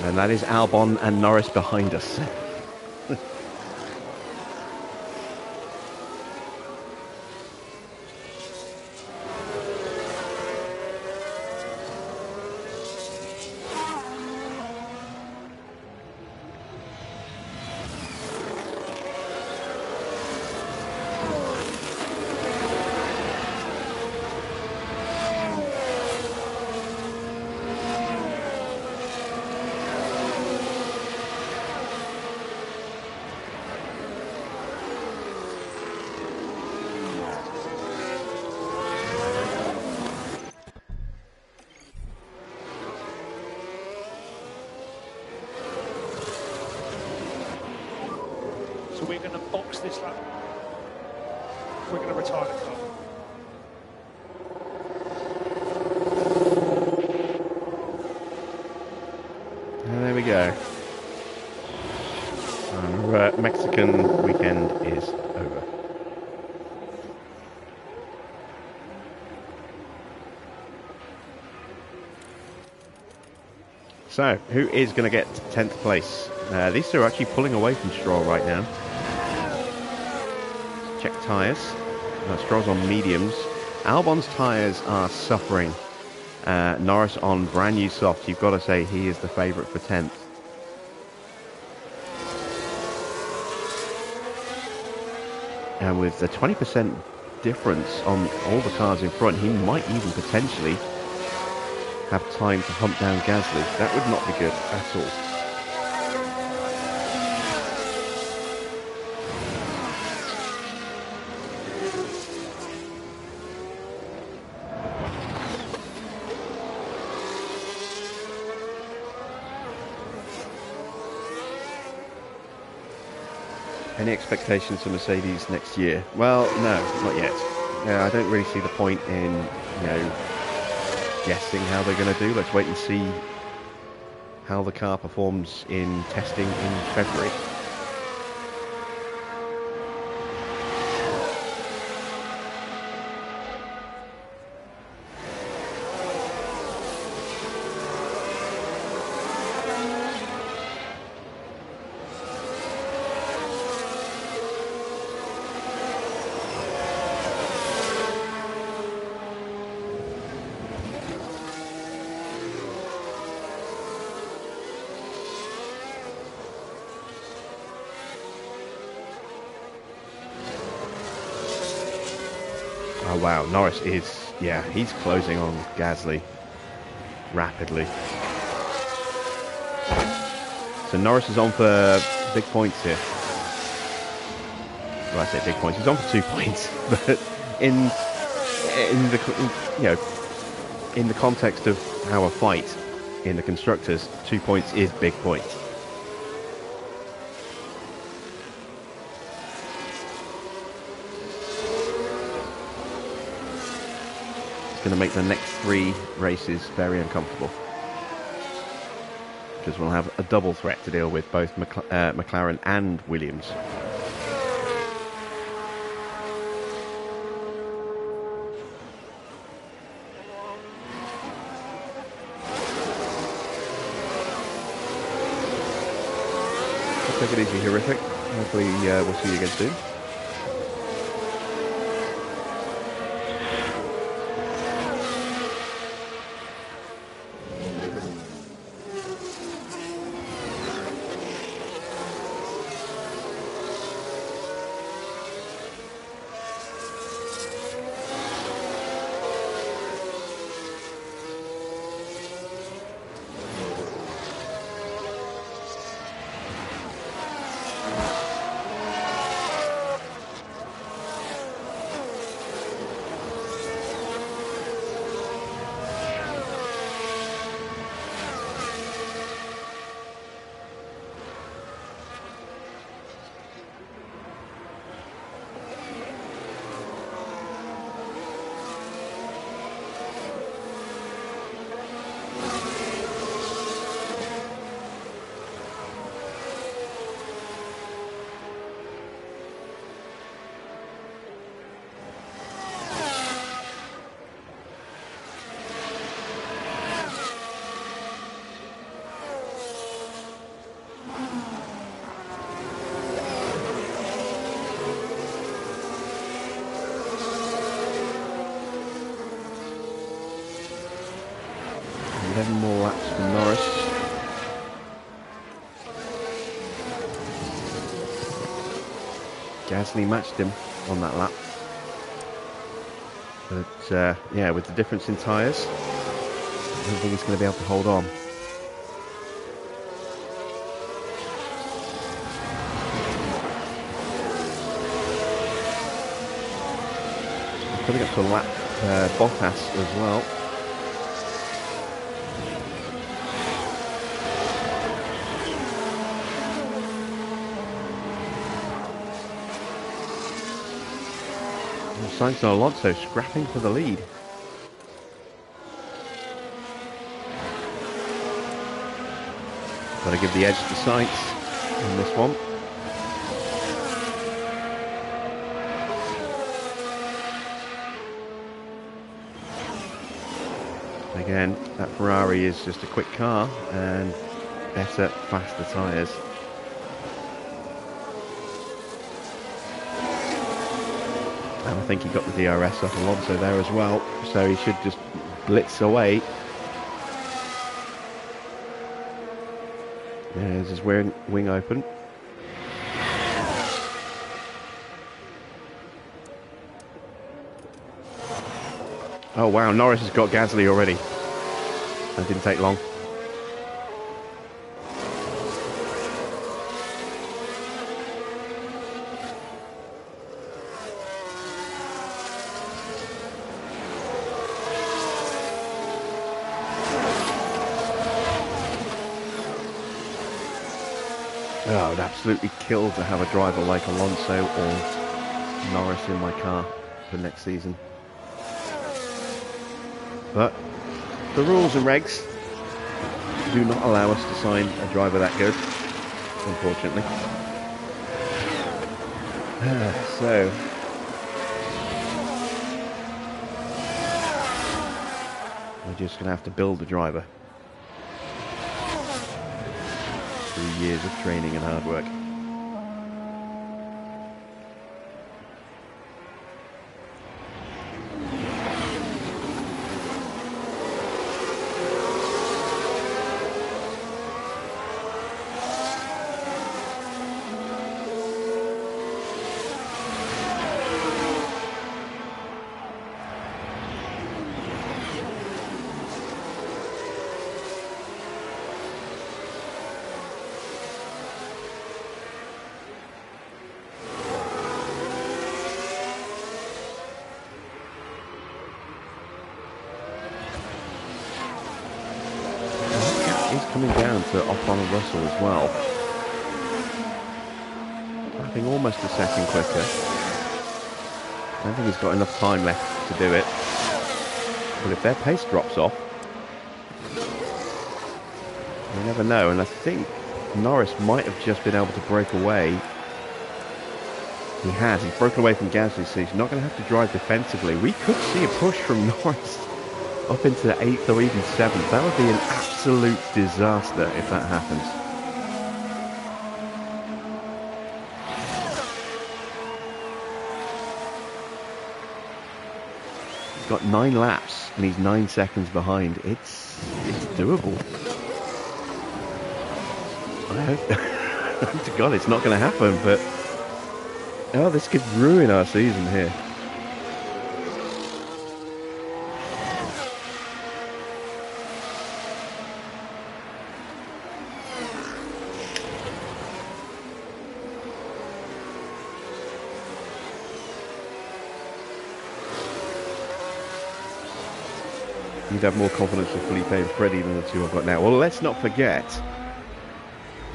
And that is Albon and Norris behind us. So we're going to box this lap. We're going to retire the car. And there we go. Our Mexican weekend is over. So, who is going to get 10th place? These two are actually pulling away from Stroll right now. Check tyres. Stroll's on mediums. Albon's tyres are suffering. Norris on brand new softs. You've got to say he is the favourite for 10th. And with the 20% difference on all the cars in front, he might even potentially have time to hunt down Gasly. That would not be good at all. Any expectations for Mercedes next year? Well, no, not yet. I don't really see the point in, guessing how they're going to do. Let's wait and see how the car performs in testing in February. Oh wow, Norris is, he's closing on Gasly rapidly. So Norris is on for big points here. Well, I say big points, he's on for 2 points, but in the context of our fight in the constructors, 2 points is big points. Going to make the next 3 races very uncomfortable, because we'll have a double threat to deal with, both McLaren and Williams. Take it easy, Horrific. Hopefully we'll see you again soon. Gasly matched him on that lap. But yeah, with the difference in tyres, I don't think he's going to be able to hold on. Coming up to lap Bottas as well. Sainz and Alonso scrapping for the lead. Got to give the edge to Sainz in this one. Again, that Ferrari is just a quick car and better, faster tyres. And I think he got the DRS off Alonso there as well, so he should just blitz away. There's his wing open. Oh wow, Norris has got Gasly already. That didn't take long. Oh, I would absolutely kill to have a driver like Alonso or Norris in my car for next season. But the rules and regs do not allow us to sign a driver that good, unfortunately. So we're just going to have to build a driver. 3 years of training and hard work. Coming down to Ocon and Russell as well. I think almost a second quicker. I don't think he's got enough time left to do it. But if their pace drops off, you never know. And I think Norris might have just been able to break away. He has. He's broken away from Gasly, so he's not going to have to drive defensively. We could see a push from Norris up into the 8th or even 7th. That would be an absolute disaster if that happens. He's got 9 laps and he's 9 seconds behind. It's doable. I hope to God it's not going to happen, but oh, this could ruin our season here. You'd have more confidence with Felipe and Freddie than the two I've got now. Well, let's not forget,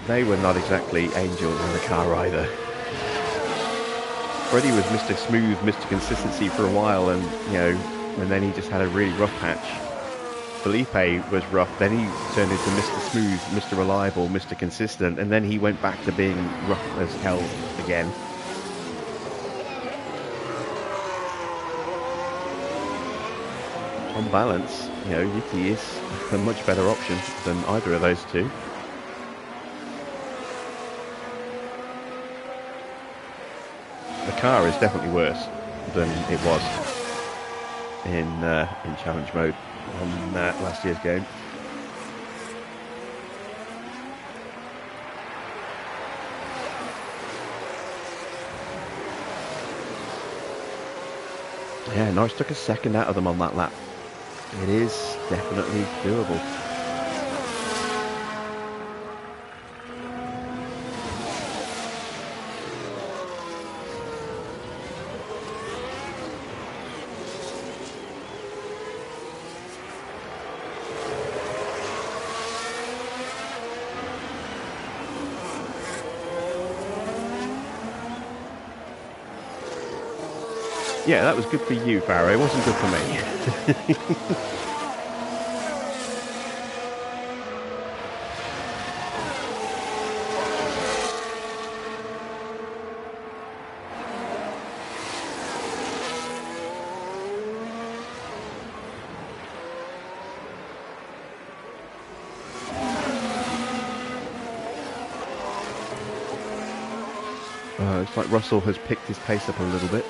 they were not exactly angels in the car either. Freddie was Mr. Smooth, Mr. Consistency for a while, and and then he just had a really rough patch. Felipe was rough, then he turned into Mr. Smooth, Mr. Reliable, Mr. Consistent, and then he went back to being rough as hell again. On balance, Yuki is a much better option than either of those two. The car is definitely worse than it was in challenge mode on last year's game. Yeah, Norris took a second out of them on that lap. It is definitely doable. Yeah, that was good for you, Barrow. It wasn't good for me. Looks like Russell has picked his pace up a little bit.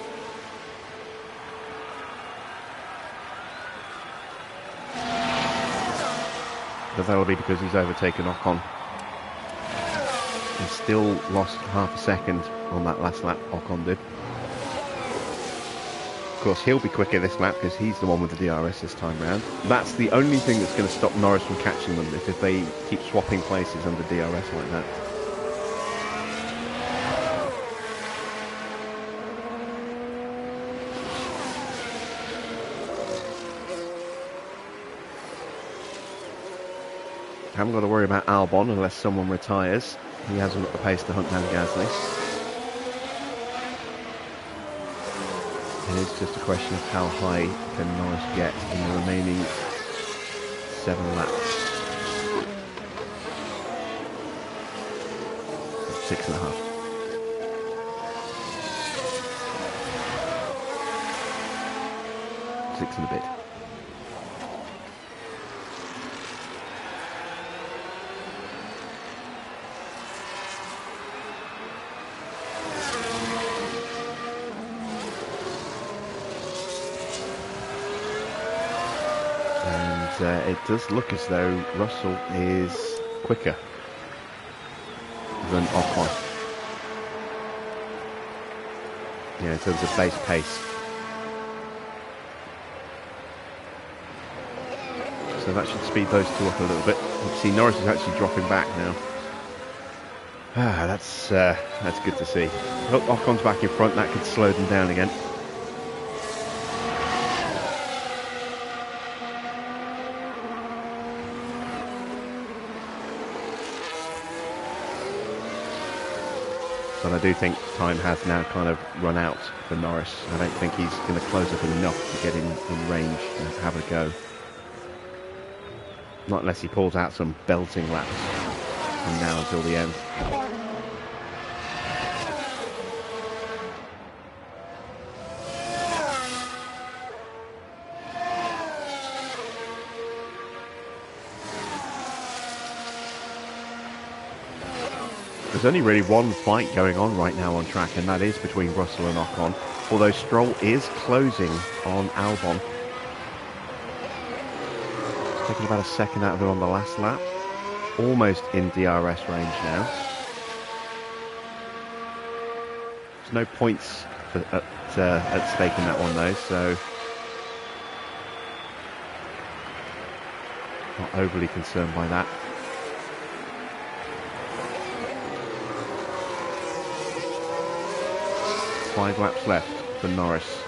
But that'll be because he's overtaken Ocon. He still lost half a second on that last lap, Ocon did. Of course, he'll be quicker this lap because he's the one with the DRS this time round. That's the only thing that's going to stop Norris from catching them, if they keep swapping places under DRS like that. Haven't got to worry about Albon unless someone retires. He hasn't got the pace to hunt down Gasly. It is just a question of how high can Norris get in the remaining 7 laps. 6.5. Six and a bit. It does look as though Russell is quicker than Ocon. Yeah, in terms of base pace. So that should speed those two up a little bit. You can see Norris is actually dropping back now. That's good to see. Look, Ocon's back in front. That could slow them down again. But I do think time has now kind of run out for Norris. I don't think he's going to close up enough to get in range and have a go. Not unless he pulls out some belting laps from now until the end. There's only really one fight going on right now on track, and that is between Russell and Ocon, although Stroll is closing on Albon. He's taking about a second out of it on the last lap. Almost in DRS range now. There's no points at stake in that one though, so not overly concerned by that. 5 laps left for Norris.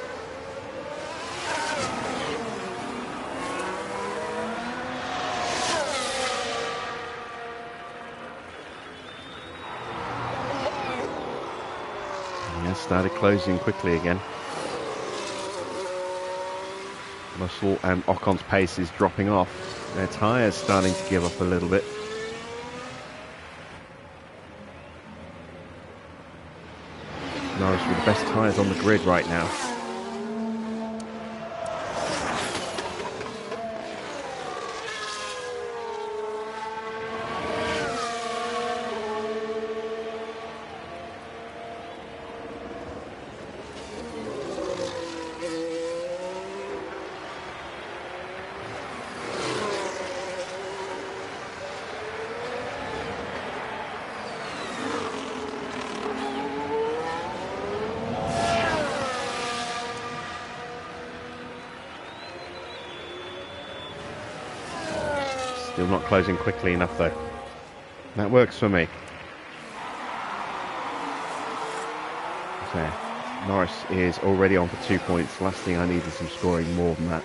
Yeah, started closing quickly again. Russell and Ocon's pace is dropping off. Their tyres starting to give up a little bit. Norris with the best tyres on the grid right now. Still not closing quickly enough though. That works for me. So, Norris is already on for 2 points. Last thing I need is some scoring more than that.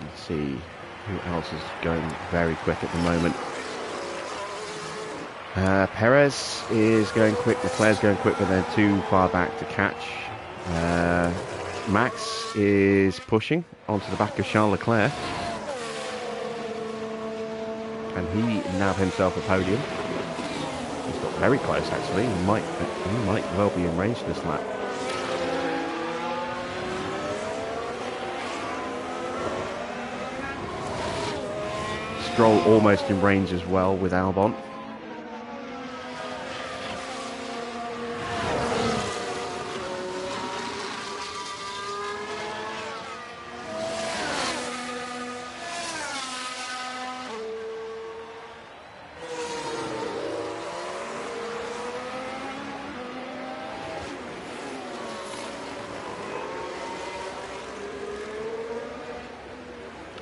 Let's see who else is going very quick at the moment. Perez is going quick, Leclerc's going quick, but they're too far back to catch. Max is pushing onto the back of Charles Leclerc. And he nabbed himself a podium. He's got very close actually, he might well be in range this lap. Stroll almost in range as well with Albon.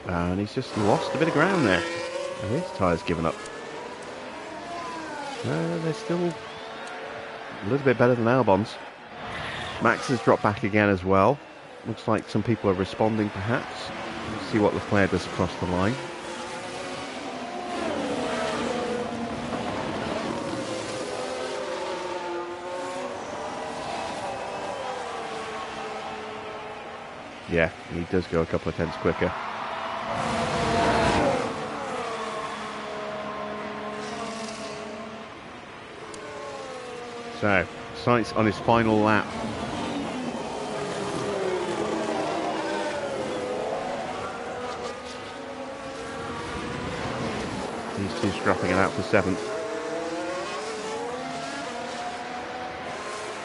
And he's just lost a bit of ground there. And his tyre's given up. They're still a little bit better than Albon's. Max has dropped back again as well. Looks like some people are responding perhaps. Let's see what Leclerc does across the line. Yeah, he does go a couple of tenths quicker. So, Sainz on his final lap. These two scrapping it out for 7th.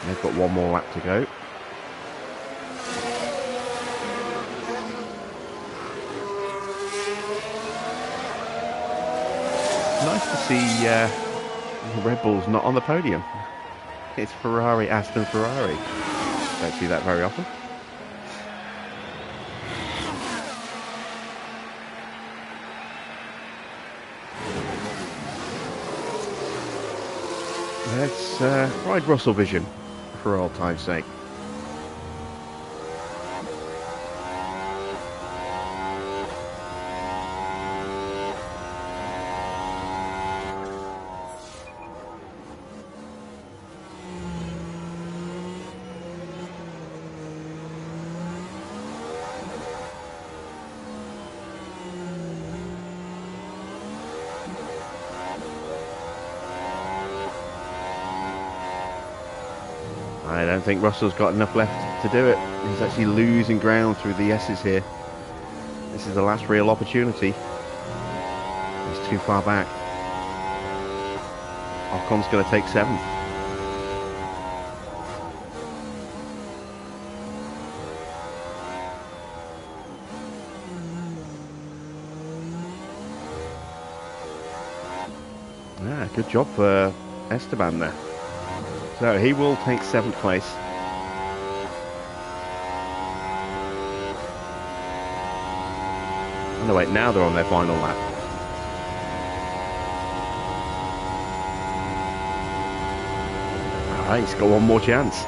They've got one more lap to go. Nice to see Red Bull's not on the podium. It's Ferrari, Aston Ferrari. Don't see that very often. Let's ride Russell Vision for old time's sake. I don't think Russell's got enough left to do it. He's actually losing ground through the S's here. This is the last real opportunity. He's too far back. Ocon's going to take 7th. Yeah, good job for Esteban there. So he will take 7th place. Oh no, wait, now they're on their final lap. Alright, he's got one more chance.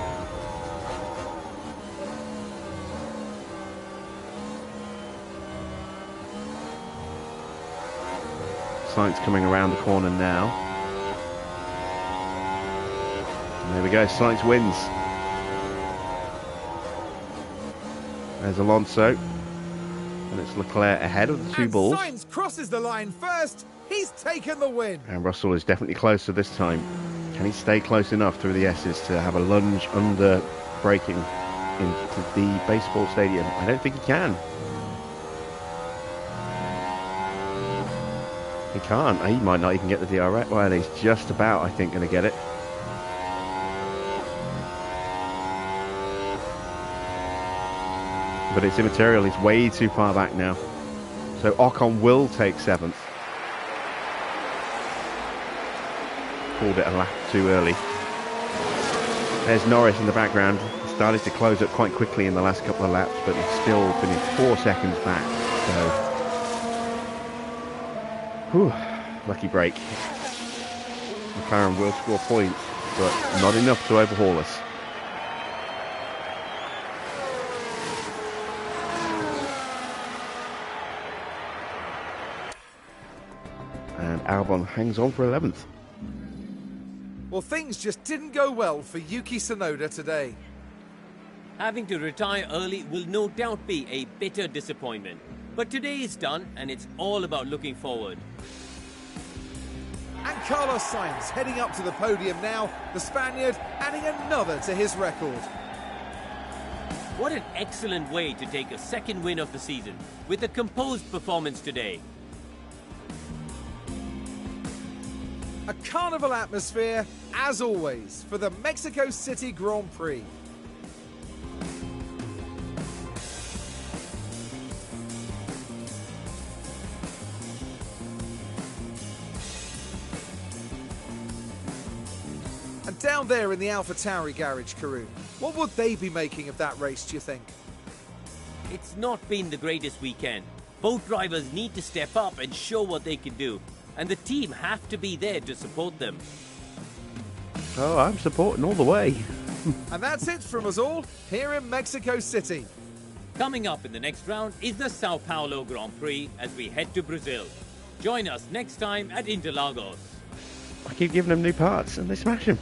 Sainz coming around the corner now. There we go, Sainz wins. There's Alonso. And it's Leclerc ahead of the two bulls. Sainz crosses the line first. He's taken the win. And Russell is definitely closer this time. Can he stay close enough through the S's to have a lunge under braking into the baseball stadium? I don't think he can. He can't. He might not even get the DRS. Well, he's just about, I think, going to get it. But it's immaterial, he's way too far back now. So Ocon will take 7th. Called it a lap too early. There's Norris in the background. Started to close up quite quickly in the last couple of laps, but he's still finished 4 seconds back. So, whew, lucky break. McLaren will score points, but not enough to overhaul us. And Albon hangs on for 11th. Well, things just didn't go well for Yuki Tsunoda today. Having to retire early will no doubt be a bitter disappointment. But today is done, and it's all about looking forward. And Carlos Sainz heading up to the podium now, the Spaniard adding another to his record. What an excellent way to take a second win of the season, with a composed performance today. A carnival atmosphere, as always, for the Mexico City Grand Prix. And down there in the Alpha Tauri garage, Karun, what would they be making of that race, do you think? It's not been the greatest weekend. Both drivers need to step up and show what they can do. And the team have to be there to support them. Oh, I'm supporting all the way. And that's it from us all here in Mexico City. Coming up in the next round is the Sao Paulo Grand Prix as we head to Brazil. Join us next time at Interlagos. I keep giving them new parts and they smash them.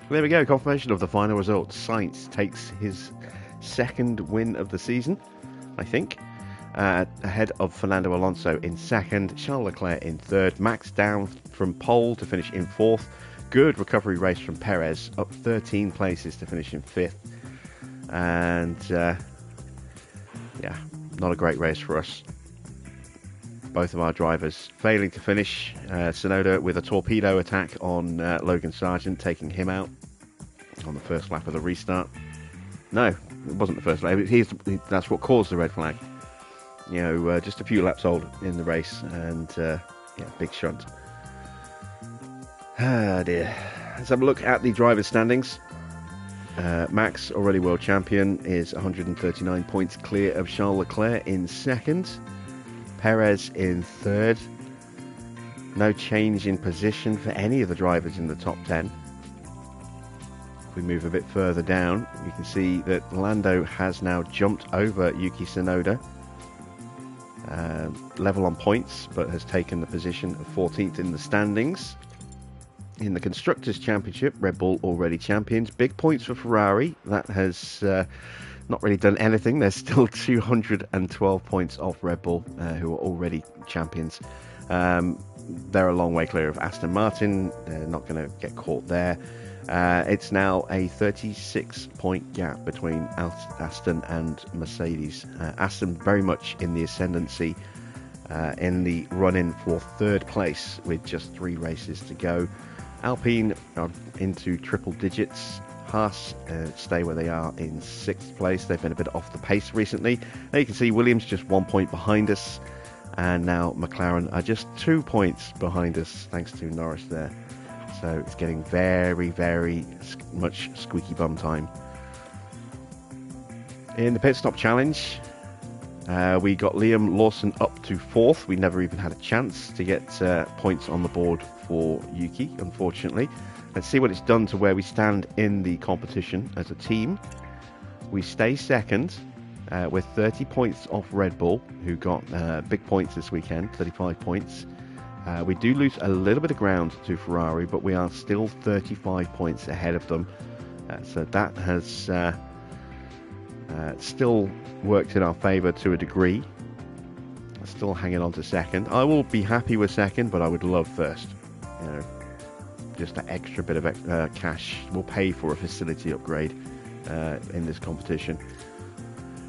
There we go, confirmation of the final result. Sainz takes his second win of the season, I think. Ahead of Fernando Alonso in second, Charles Leclerc in third, Max down from pole to finish in fourth. Good recovery race from Perez, up 13 places to finish in fifth. And yeah, not a great race for us. Both of our drivers failing to finish. Tsunoda with a torpedo attack on Logan Sargent, taking him out on the first lap of the restart. No, it wasn't the first lap. That's what caused the red flag. You know, just a few laps old in the race, and yeah, big shunt. Ah dear. Let's have a look at the driver's standings. Max, already world champion, is 139 points clear of Charles Leclerc in second. Perez in third. No change in position for any of the drivers in the top 10. If we move a bit further down, you can see that Lando has now jumped over Yuki Tsunoda. Level on points, but has taken the position of 14th in the standings. In the Constructors' Championship, Red Bull already champions. Big points for Ferrari. That has not really done anything. There's still 212 points off Red Bull, who are already champions. They're a long way clear of Aston Martin. They're not going to get caught there. It's now a 36-point gap between Aston and Mercedes. Aston very much in the ascendancy in the run-in for third place with just 3 races to go. Alpine are into triple digits. Haas stay where they are in 6th place. They've been a bit off the pace recently. Now you can see Williams just 1 point behind us, and now McLaren are just 2 points behind us thanks to Norris there. So it's getting very, very much squeaky bum time. In the pit stop challenge, we got Liam Lawson up to 4th. We never even had a chance to get points on the board for Yuki, unfortunately. Let's see what it's done to where we stand in the competition as a team. We stay second with 30 points off Red Bull, who got big points this weekend, 35 points. We do lose a little bit of ground to Ferrari, but we are still 35 points ahead of them. So that has still worked in our favour to a degree. Still hanging on to second. I will be happy with second, but I would love first. You know, just that extra bit of cash will pay for a facility upgrade in this competition.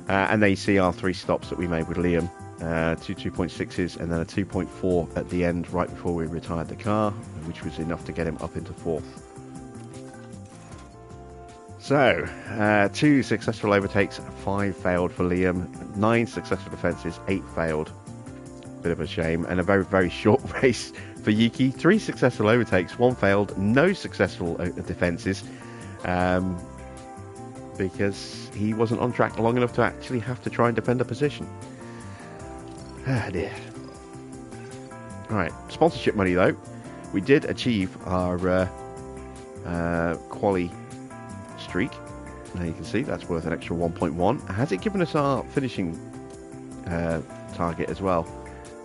And then you see our 3 stops that we made with Liam. 2 2.6s and then a 2.4 at the end right before we retired the car, which was enough to get him up into 4th. So 2 successful overtakes, 5 failed for Liam, 9 successful defences, 8 failed. bit of a shame, and a very, very short race for Yuki. 3 successful overtakes, 1 failed, no successful defences, because he wasn't on track long enough to actually have to try and defend a position. Ah dear. Alright, sponsorship money though. We did achieve our quali streak. Now you can see that's worth an extra 1.1. Has it given us our finishing target as well?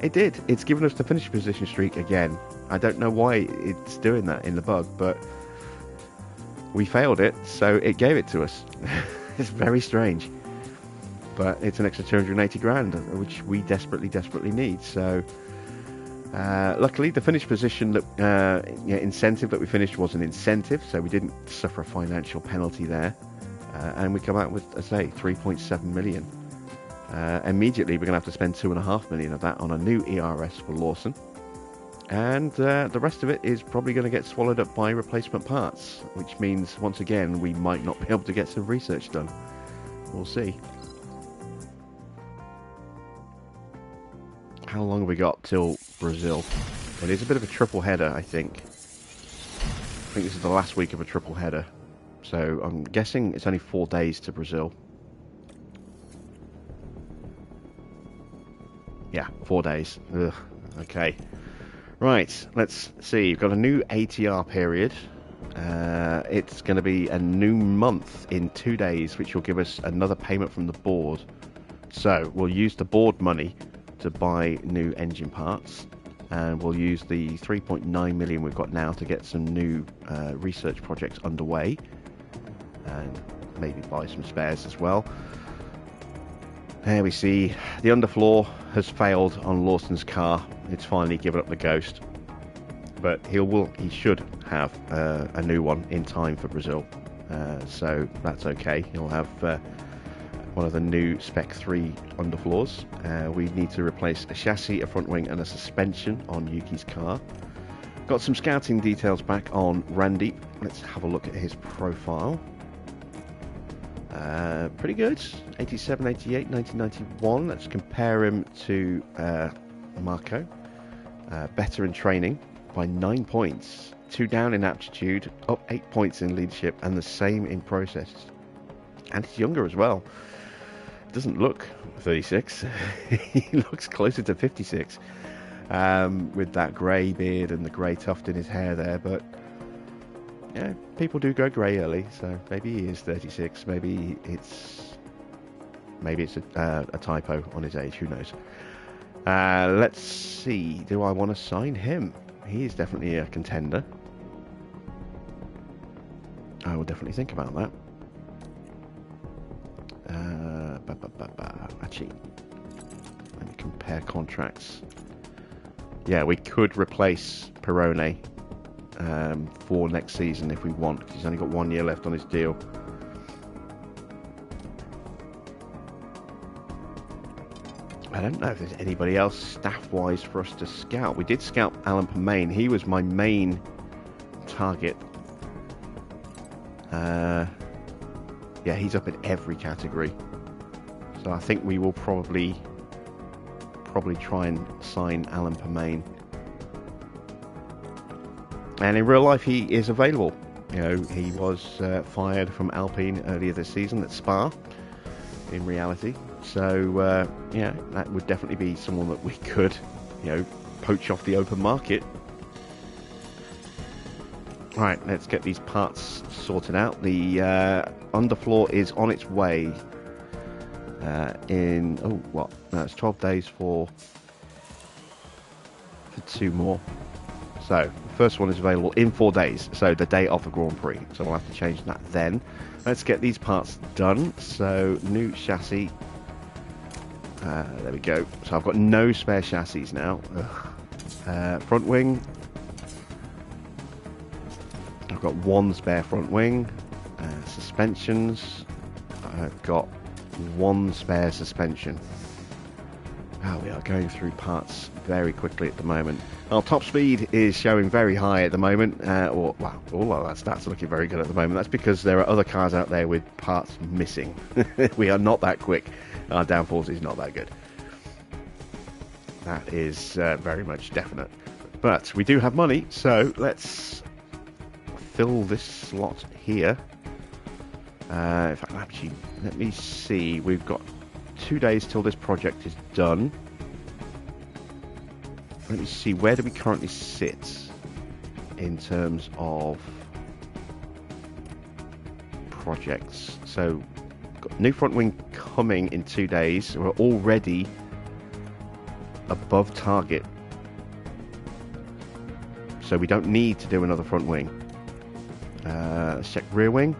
It did. It's given us the finish position streak again. I don't know why it's doing that in the bug, but we failed it, so it gave it to us. It's very strange, but it's an extra 280 grand, which we desperately need. So luckily the finish position incentive that we finished was an incentive, so we didn't suffer a financial penalty there, and we come out with, as I say, 3.7 million. Immediately we're going to have to spend 2.5 million of that on a new ERS for Lawson, and the rest of it is probably going to get swallowed up by replacement parts, which means once again we might not be able to get some research done. We'll see. How long have we got till Brazil? It is a bit of a triple header, I think. I think this is the last week of a triple header, so I'm guessing it's only 4 days to Brazil. Yeah, 4 days. Ugh, okay. Right, let's see. We've got a new ATR period. It's going to be a new month in 2 days, which will give us another payment from the board. So we'll use the board money to buy new engine parts, and we'll use the 3.9 million we've got now to get some new research projects underway, and maybe buy some spares as well. There we see the underfloor has failed on Lawson's car. It's finally given up the ghost, but he should have a new one in time for Brazil, so that's okay. He'll have one of the new Spec 3 underfloors. We need to replace a chassis, a front wing and a suspension on Yuki's car. Got some scouting details back on Randy. Let's have a look at his profile. Pretty good. 87, 88, 1991. Let's compare him to Marco. Better in training by 9 points. 2 down in aptitude, up 8 points in leadership, and the same in process. And he's younger as well. Doesn't look 36. He looks closer to 56, with that grey beard and the grey tuft in his hair there. But yeah, people do go grey early, so maybe he is 36. Maybe it's a typo on his age. Who knows? Let's see. Do I want to sign him? He is definitely a contender. I will definitely think about that. Actually, let me compare contracts. Yeah, we could replace Perrone for next season if we want, because he's only got 1 year left on his deal. I don't know if there's anybody else staff-wise for us to scout. We did scout Alan Permain. He was my main target. Yeah, he's up in every category. So I think we will probably try and sign Alan Permain. And in real life, he is available. You know, he was fired from Alpine earlier this season at Spa, in reality. So, yeah, that would definitely be someone that we could, you know, poach off the open market. Right, let's get these parts sorted out. The underfloor is on its way in... Oh, what? No, it's 12 days for 2 more. So, the first one is available in 4 days, so the day of the Grand Prix. So we'll have to change that then. Let's get these parts done. So, new chassis. There we go. So I've got no spare chassis now. Front wing. I've got 1 spare front wing. Suspensions. I've got 1 spare suspension. Oh, we are going through parts very quickly at the moment. Our top speed is showing very high at the moment. Wow, all of that's looking very good at the moment. That's because there are other cars out there with parts missing. We are not that quick. Our downforce is not that good. That is very much definite. But we do have money, so let's fill this slot here. In fact, actually, let me see. We've got 2 days till this project is done. Let me see, where do we currently sit in terms of projects? So, got new front wing coming in 2 days. We're already above target. So we don't need to do another front wing. Let's check rear wing.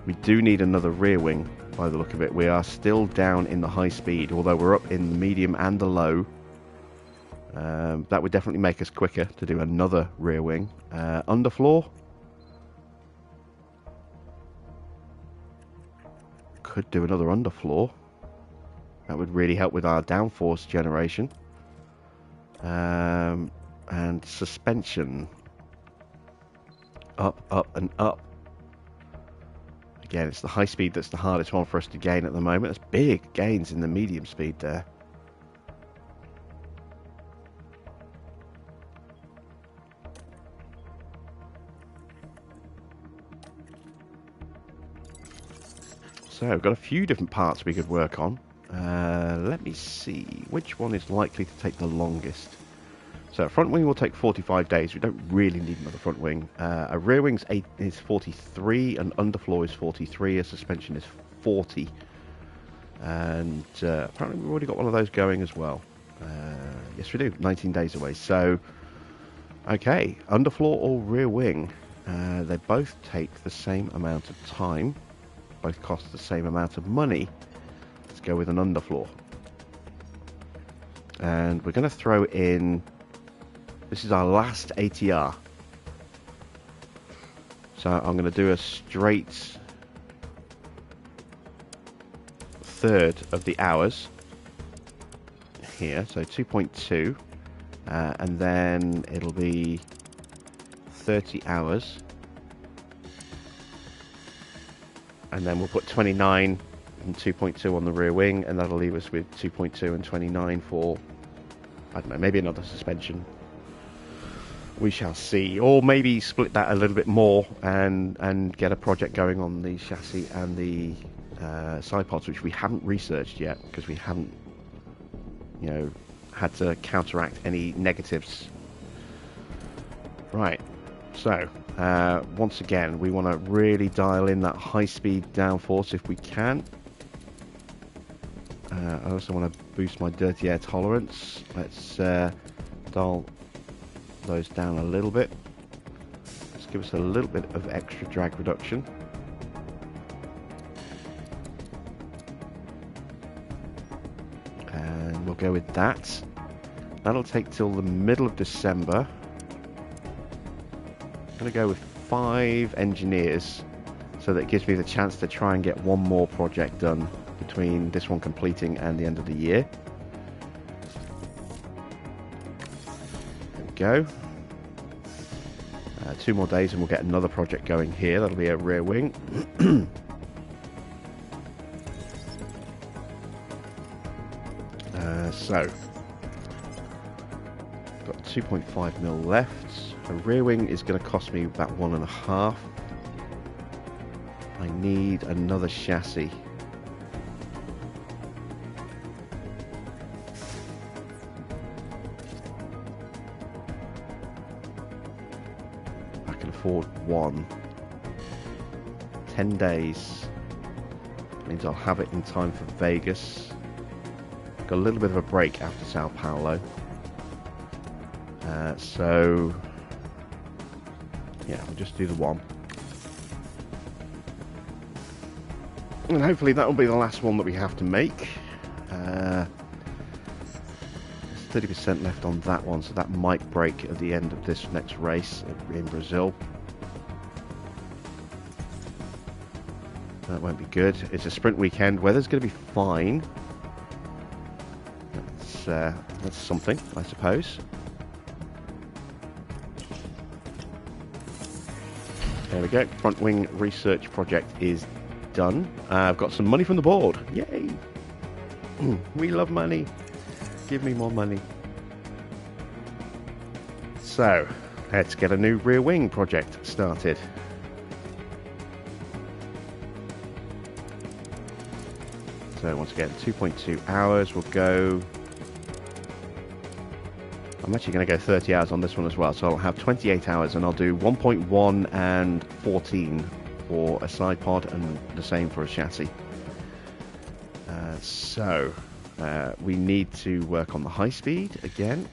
We do need another rear wing by the look of it. We are still down in the high speed, although we're up in the medium and the low. That would definitely make us quicker to do another rear wing. Underfloor. Could do another underfloor. That would really help with our downforce generation. And suspension. Up, up, and up. Again, it's the high speed that's the hardest one for us to gain at the moment. There's big gains in the medium speed there. So, we've got a few different parts we could work on. Let me see, which one is likely to take the longest? So, a front wing will take 45 days. We don't really need another front wing. A rear wing is 43, an underfloor is 43, a suspension is 40. And apparently we've already got one of those going as well. Yes, we do, 19 days away. So, okay, underfloor or rear wing, they both take the same amount of time. Both cost the same amount of money. Let's go with an underfloor. And we're going to throw in, this is our last ATR. So I'm going to do a straight third of the hours here, so 2.2, and then it'll be 30 hours. And then we'll put 29 and 2.2 on the rear wing, and that'll leave us with 2.2 and 29 for, I don't know, maybe another suspension. We shall see. Or maybe split that a little bit more and get a project going on the chassis and the side pods, which we haven't researched yet because we haven't, you know, had to counteract any negatives. Right. So, once again, we want to really dial in that high-speed downforce if we can. I also want to boost my dirty air tolerance. Let's dial those down a little bit. Let's give us a little bit of extra drag reduction. And we'll go with that. That'll take till the middle of December. I'm going to go with 5 engineers, so that it gives me the chance to try and get one more project done between this one completing and the end of the year. There we go. 2 more days and we'll get another project going here. That'll be a rear wing. So, got 2.5 mil left. A rear wing is going to cost me about 1.5. I need another chassis. I can afford one. 10 days. Means I'll have it in time for Vegas. Got a little bit of a break after Sao Paulo. So... yeah, we'll just do the one. And hopefully that will be the last one that we have to make. There's 30% left on that one, so that might break at the end of this next race in Brazil. That won't be good. It's a sprint weekend. Weather's going to be fine. That's something, I suppose. There we go. Front wing research project is done. I've got some money from the board. Yay! We love money. Give me more money. So, let's get a new rear wing project started. So once again, 2.2 hours. We'll go... I'm actually going to go 30 hours on this one as well. So I'll have 28 hours and I'll do 1.1 and 14 for a side pod and the same for a chassis. We need to work on the high speed again.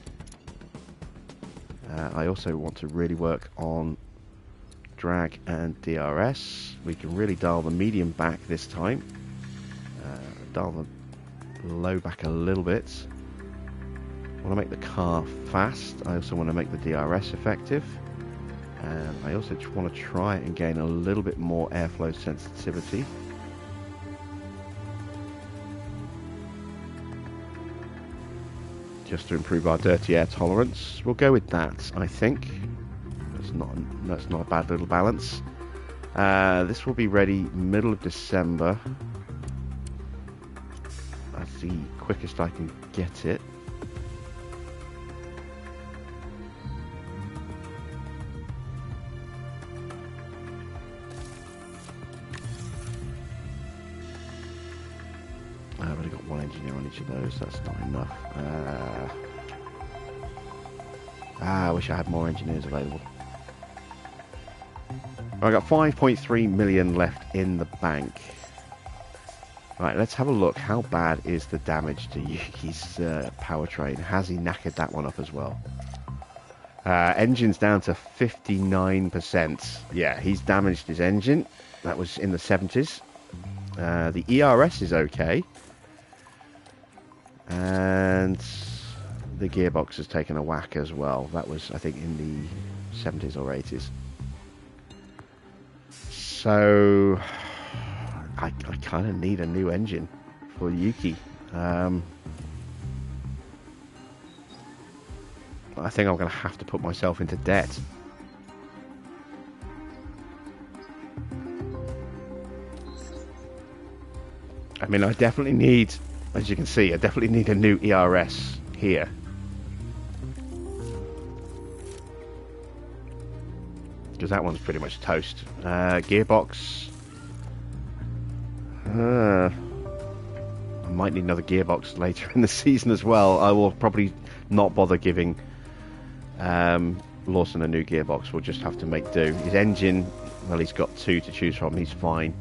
I also want to really work on drag and DRS. We can really dial the medium back this time. Dial the low back a little bit. I want to make the car fast. I also want to make the DRS effective. And I also want to try and gain a little bit more airflow sensitivity. Just to improve our dirty air tolerance. We'll go with that, I think. That's not a bad little balance. This will be ready middle of December. That's the quickest I can get it. I've only got one engineer on each of those. That's not enough. I wish I had more engineers available. I got 5.3 million left in the bank. Right, let's have a look. How bad is the damage to Yuki's powertrain? Has he knackered that one up as well? Engine's down to 59%. Yeah, he's damaged his engine. That was in the 70s. The ERS is okay. And the gearbox has taken a whack as well. That was, I think, in the 70s or 80s. So I kind of need a new engine for Yuki. I think I'm going to have to put myself into debt. I mean, I definitely need, as you can see, I definitely need a new ERS here. Because that one's pretty much toast. Gearbox. I might need another gearbox later in the season as well. I will probably not bother giving Lawson a new gearbox. We'll just have to make do. His engine, well, he's got two to choose from. He's fine.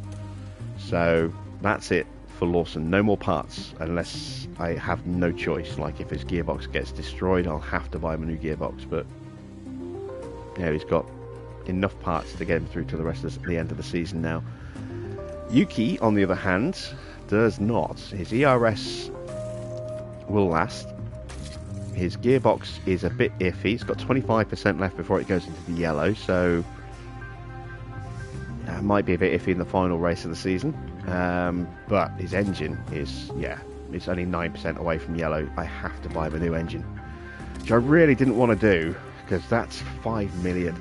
So that's it for Lawson. No more parts unless I have no choice. Like if his gearbox gets destroyed, I'll have to buy him a new gearbox. But yeah, he's got enough parts to get him through to the end of the season now. Yuki, on the other hand, does not. His ERS will last. His gearbox is a bit iffy. It's got 25% left before it goes into the yellow, so that might be a bit iffy in the final race of the season. But his engine is, yeah, it's only 9% away from yellow. I have to buy him a new engine, which I really didn't want to do, because that's 5 million.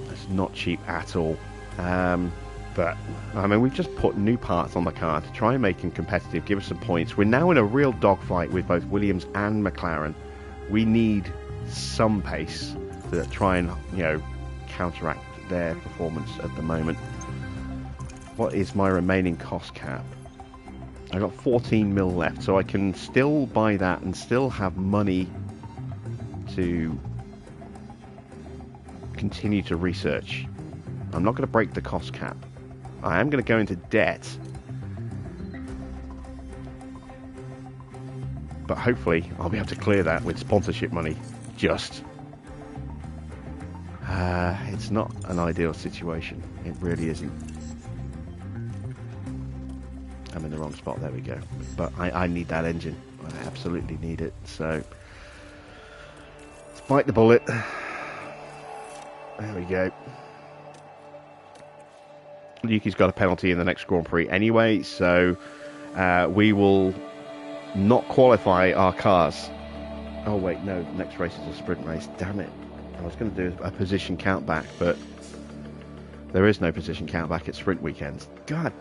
That's not cheap at all. But, I mean, we've just put new parts on the car to try and make him competitive, give us some points. We're now in a real dogfight with both Williams and McLaren. We need some pace to try and, you know, counteract their performance at the moment. What is my remaining cost cap? I've got 14 mil left, so I can still buy that and still have money to continue to research. I'm not going to break the cost cap. I am going to go into debt, but hopefully I'll be able to clear that with sponsorship money. Just it's not an ideal situation. It really isn't. I'm in the wrong spot. There we go. But I need that engine. I absolutely need it. So let's bite the bullet. There we go. Yuki's got a penalty in the next Grand Prix anyway, so we will not qualify our cars. Oh wait, no, the next race is a sprint race. Damn it. I was going to do a position count back, but there is no position count back at sprint weekends. God,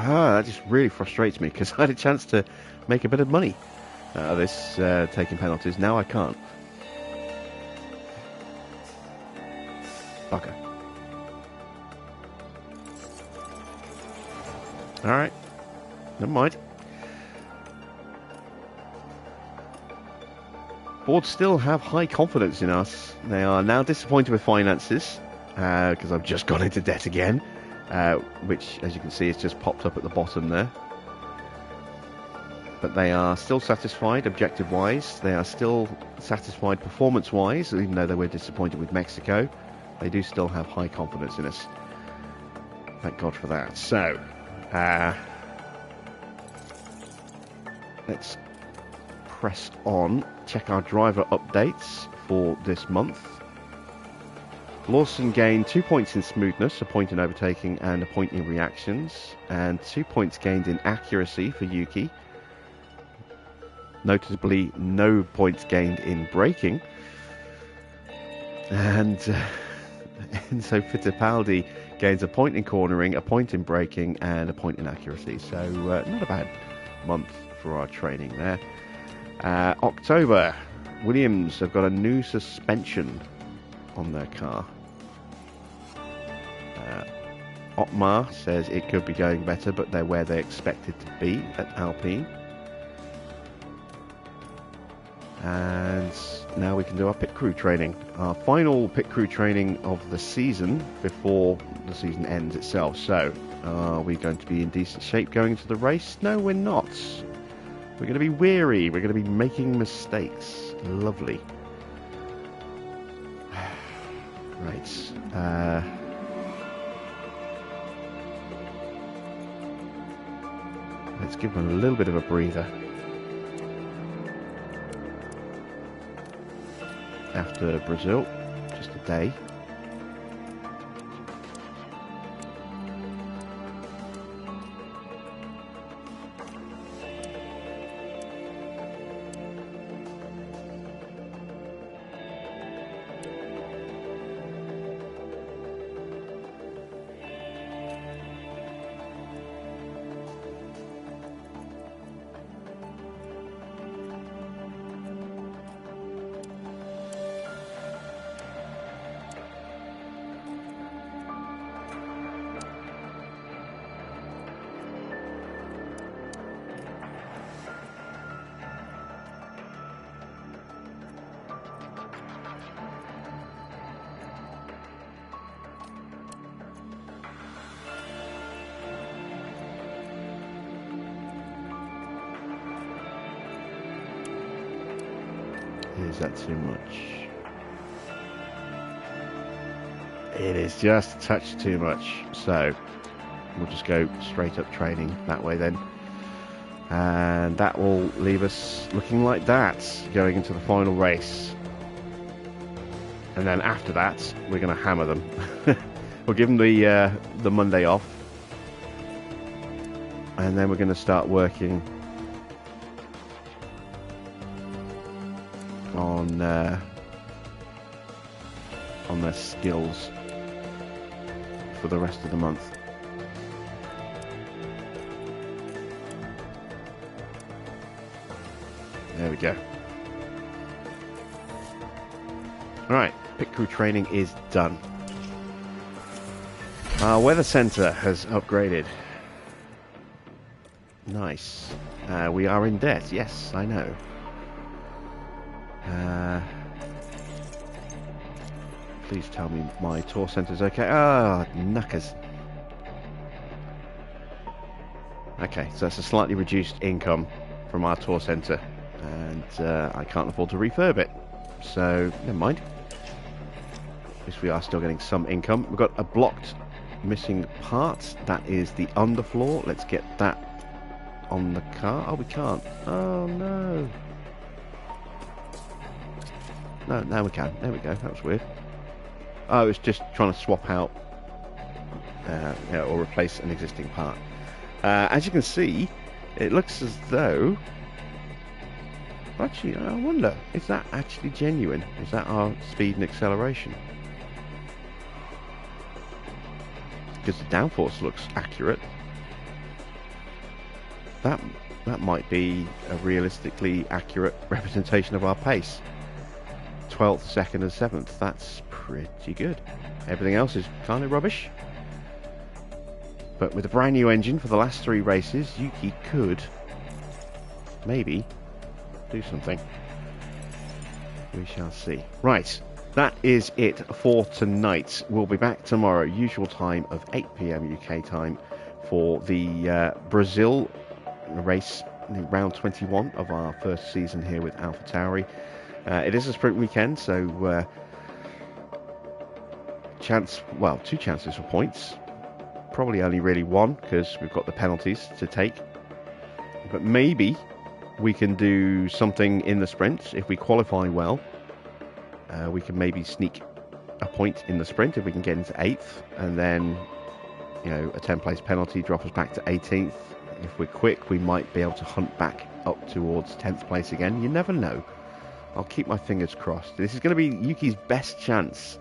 that just really frustrates me because I had a chance to make a bit of money out of this taking penalties. Now I can't. Okay. Alright. Never mind. Board still have high confidence in us. They are now disappointed with finances because I've just gone into debt again, which, as you can see, has just popped up at the bottom there. But they are still satisfied objective-wise. They are still satisfied performance-wise, even though they were disappointed with Mexico. They do still have high confidence in us. Thank God for that. So, let's press on. Check our driver updates for this month. Lawson gained 2 points in smoothness, a point in overtaking and a point in reactions, and 2 points gained in accuracy for Yuki. Notably, no points gained in braking. And Enzo Fittipaldi gains a point in cornering, a point in braking, and a point in accuracy. So not a bad month for our training there. October, Williams have got a new suspension on their car. Otmar says it could be going better, but they're where they expected to be at Alpine. And now we can do our pit crew training. Our final pit crew training of the season before the season ends itself. So, are we going to be in decent shape going into the race? No, we're not. We're going to be weary. We're going to be making mistakes. Lovely. Right. Let's give them a little bit of a breather. After Brazil, just a day. Is that too much? It is just a touch too much. So we'll just go straight up training that way then. And that will leave us looking like that going into the final race. And then after that, we're going to hammer them. We'll give them the Monday off. And then we're going to start working on their skills for the rest of the month. There we go. Alright, pit crew training is done. Our weather centre has upgraded. Nice. We are in debt, yes, I know. Please tell me my tour centre's okay. Ah, knackers. Okay, so that's a slightly reduced income from our tour centre, and I can't afford to refurb it. So, never mind. At least we are still getting some income. We've got a blocked missing part. That is the underfloor. Let's get that on the car. Oh, we can't. Oh, no. No, now we can. There we go. That was weird. Oh, it's just trying to swap out or replace an existing part. As you can see, it looks as though... Actually, I wonder, is that actually genuine? Is that our speed and acceleration? Because the downforce looks accurate. that might be a realistically accurate representation of our pace. 12th, 2nd and 7th. That's pretty good. Everything else is kind of rubbish. But with a brand new engine for the last 3 races, Yuki could maybe do something. We shall see. Right, that is it for tonight. We'll be back tomorrow, usual time of 8 PM UK time, for the Brazil race, round 21 of our first season here with Alpha Tauri. It is a sprint weekend, so 2 chances for points. Probably only really 1, because we've got the penalties to take. But maybe we can do something in the sprint. If we qualify well, we can maybe sneak a point in the sprint if we can get into 8th, and then, you know, a 10-place penalty drop us back to 18th. If we're quick, we might be able to hunt back up towards 10th place again. You never know. I'll keep my fingers crossed. This is going to be Yuki's best chance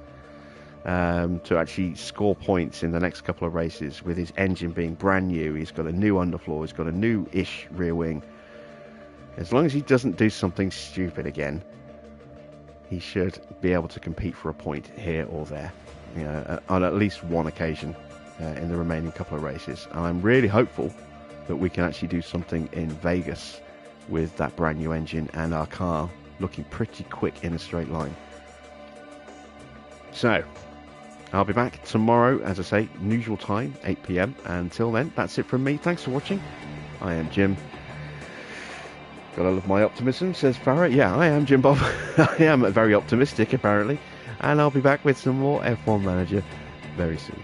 to actually score points in the next couple of races, with his engine being brand new. He's got a new underfloor, he's got a new-ish rear wing. As long as he doesn't do something stupid again, he should be able to compete for a point here or there, you know, on at least one occasion in the remaining couple of races. And I'm really hopeful that we can actually do something in Vegas with that brand new engine and our car looking pretty quick in a straight line. So, I'll be back tomorrow, as I say, usual time, 8 PM. Until then, that's it from me. Thanks for watching. I am Jim. Gotta love my optimism, says Farrah. Yeah, I am Jim Bob. I am very optimistic, apparently. And I'll be back with some more F1 Manager very soon.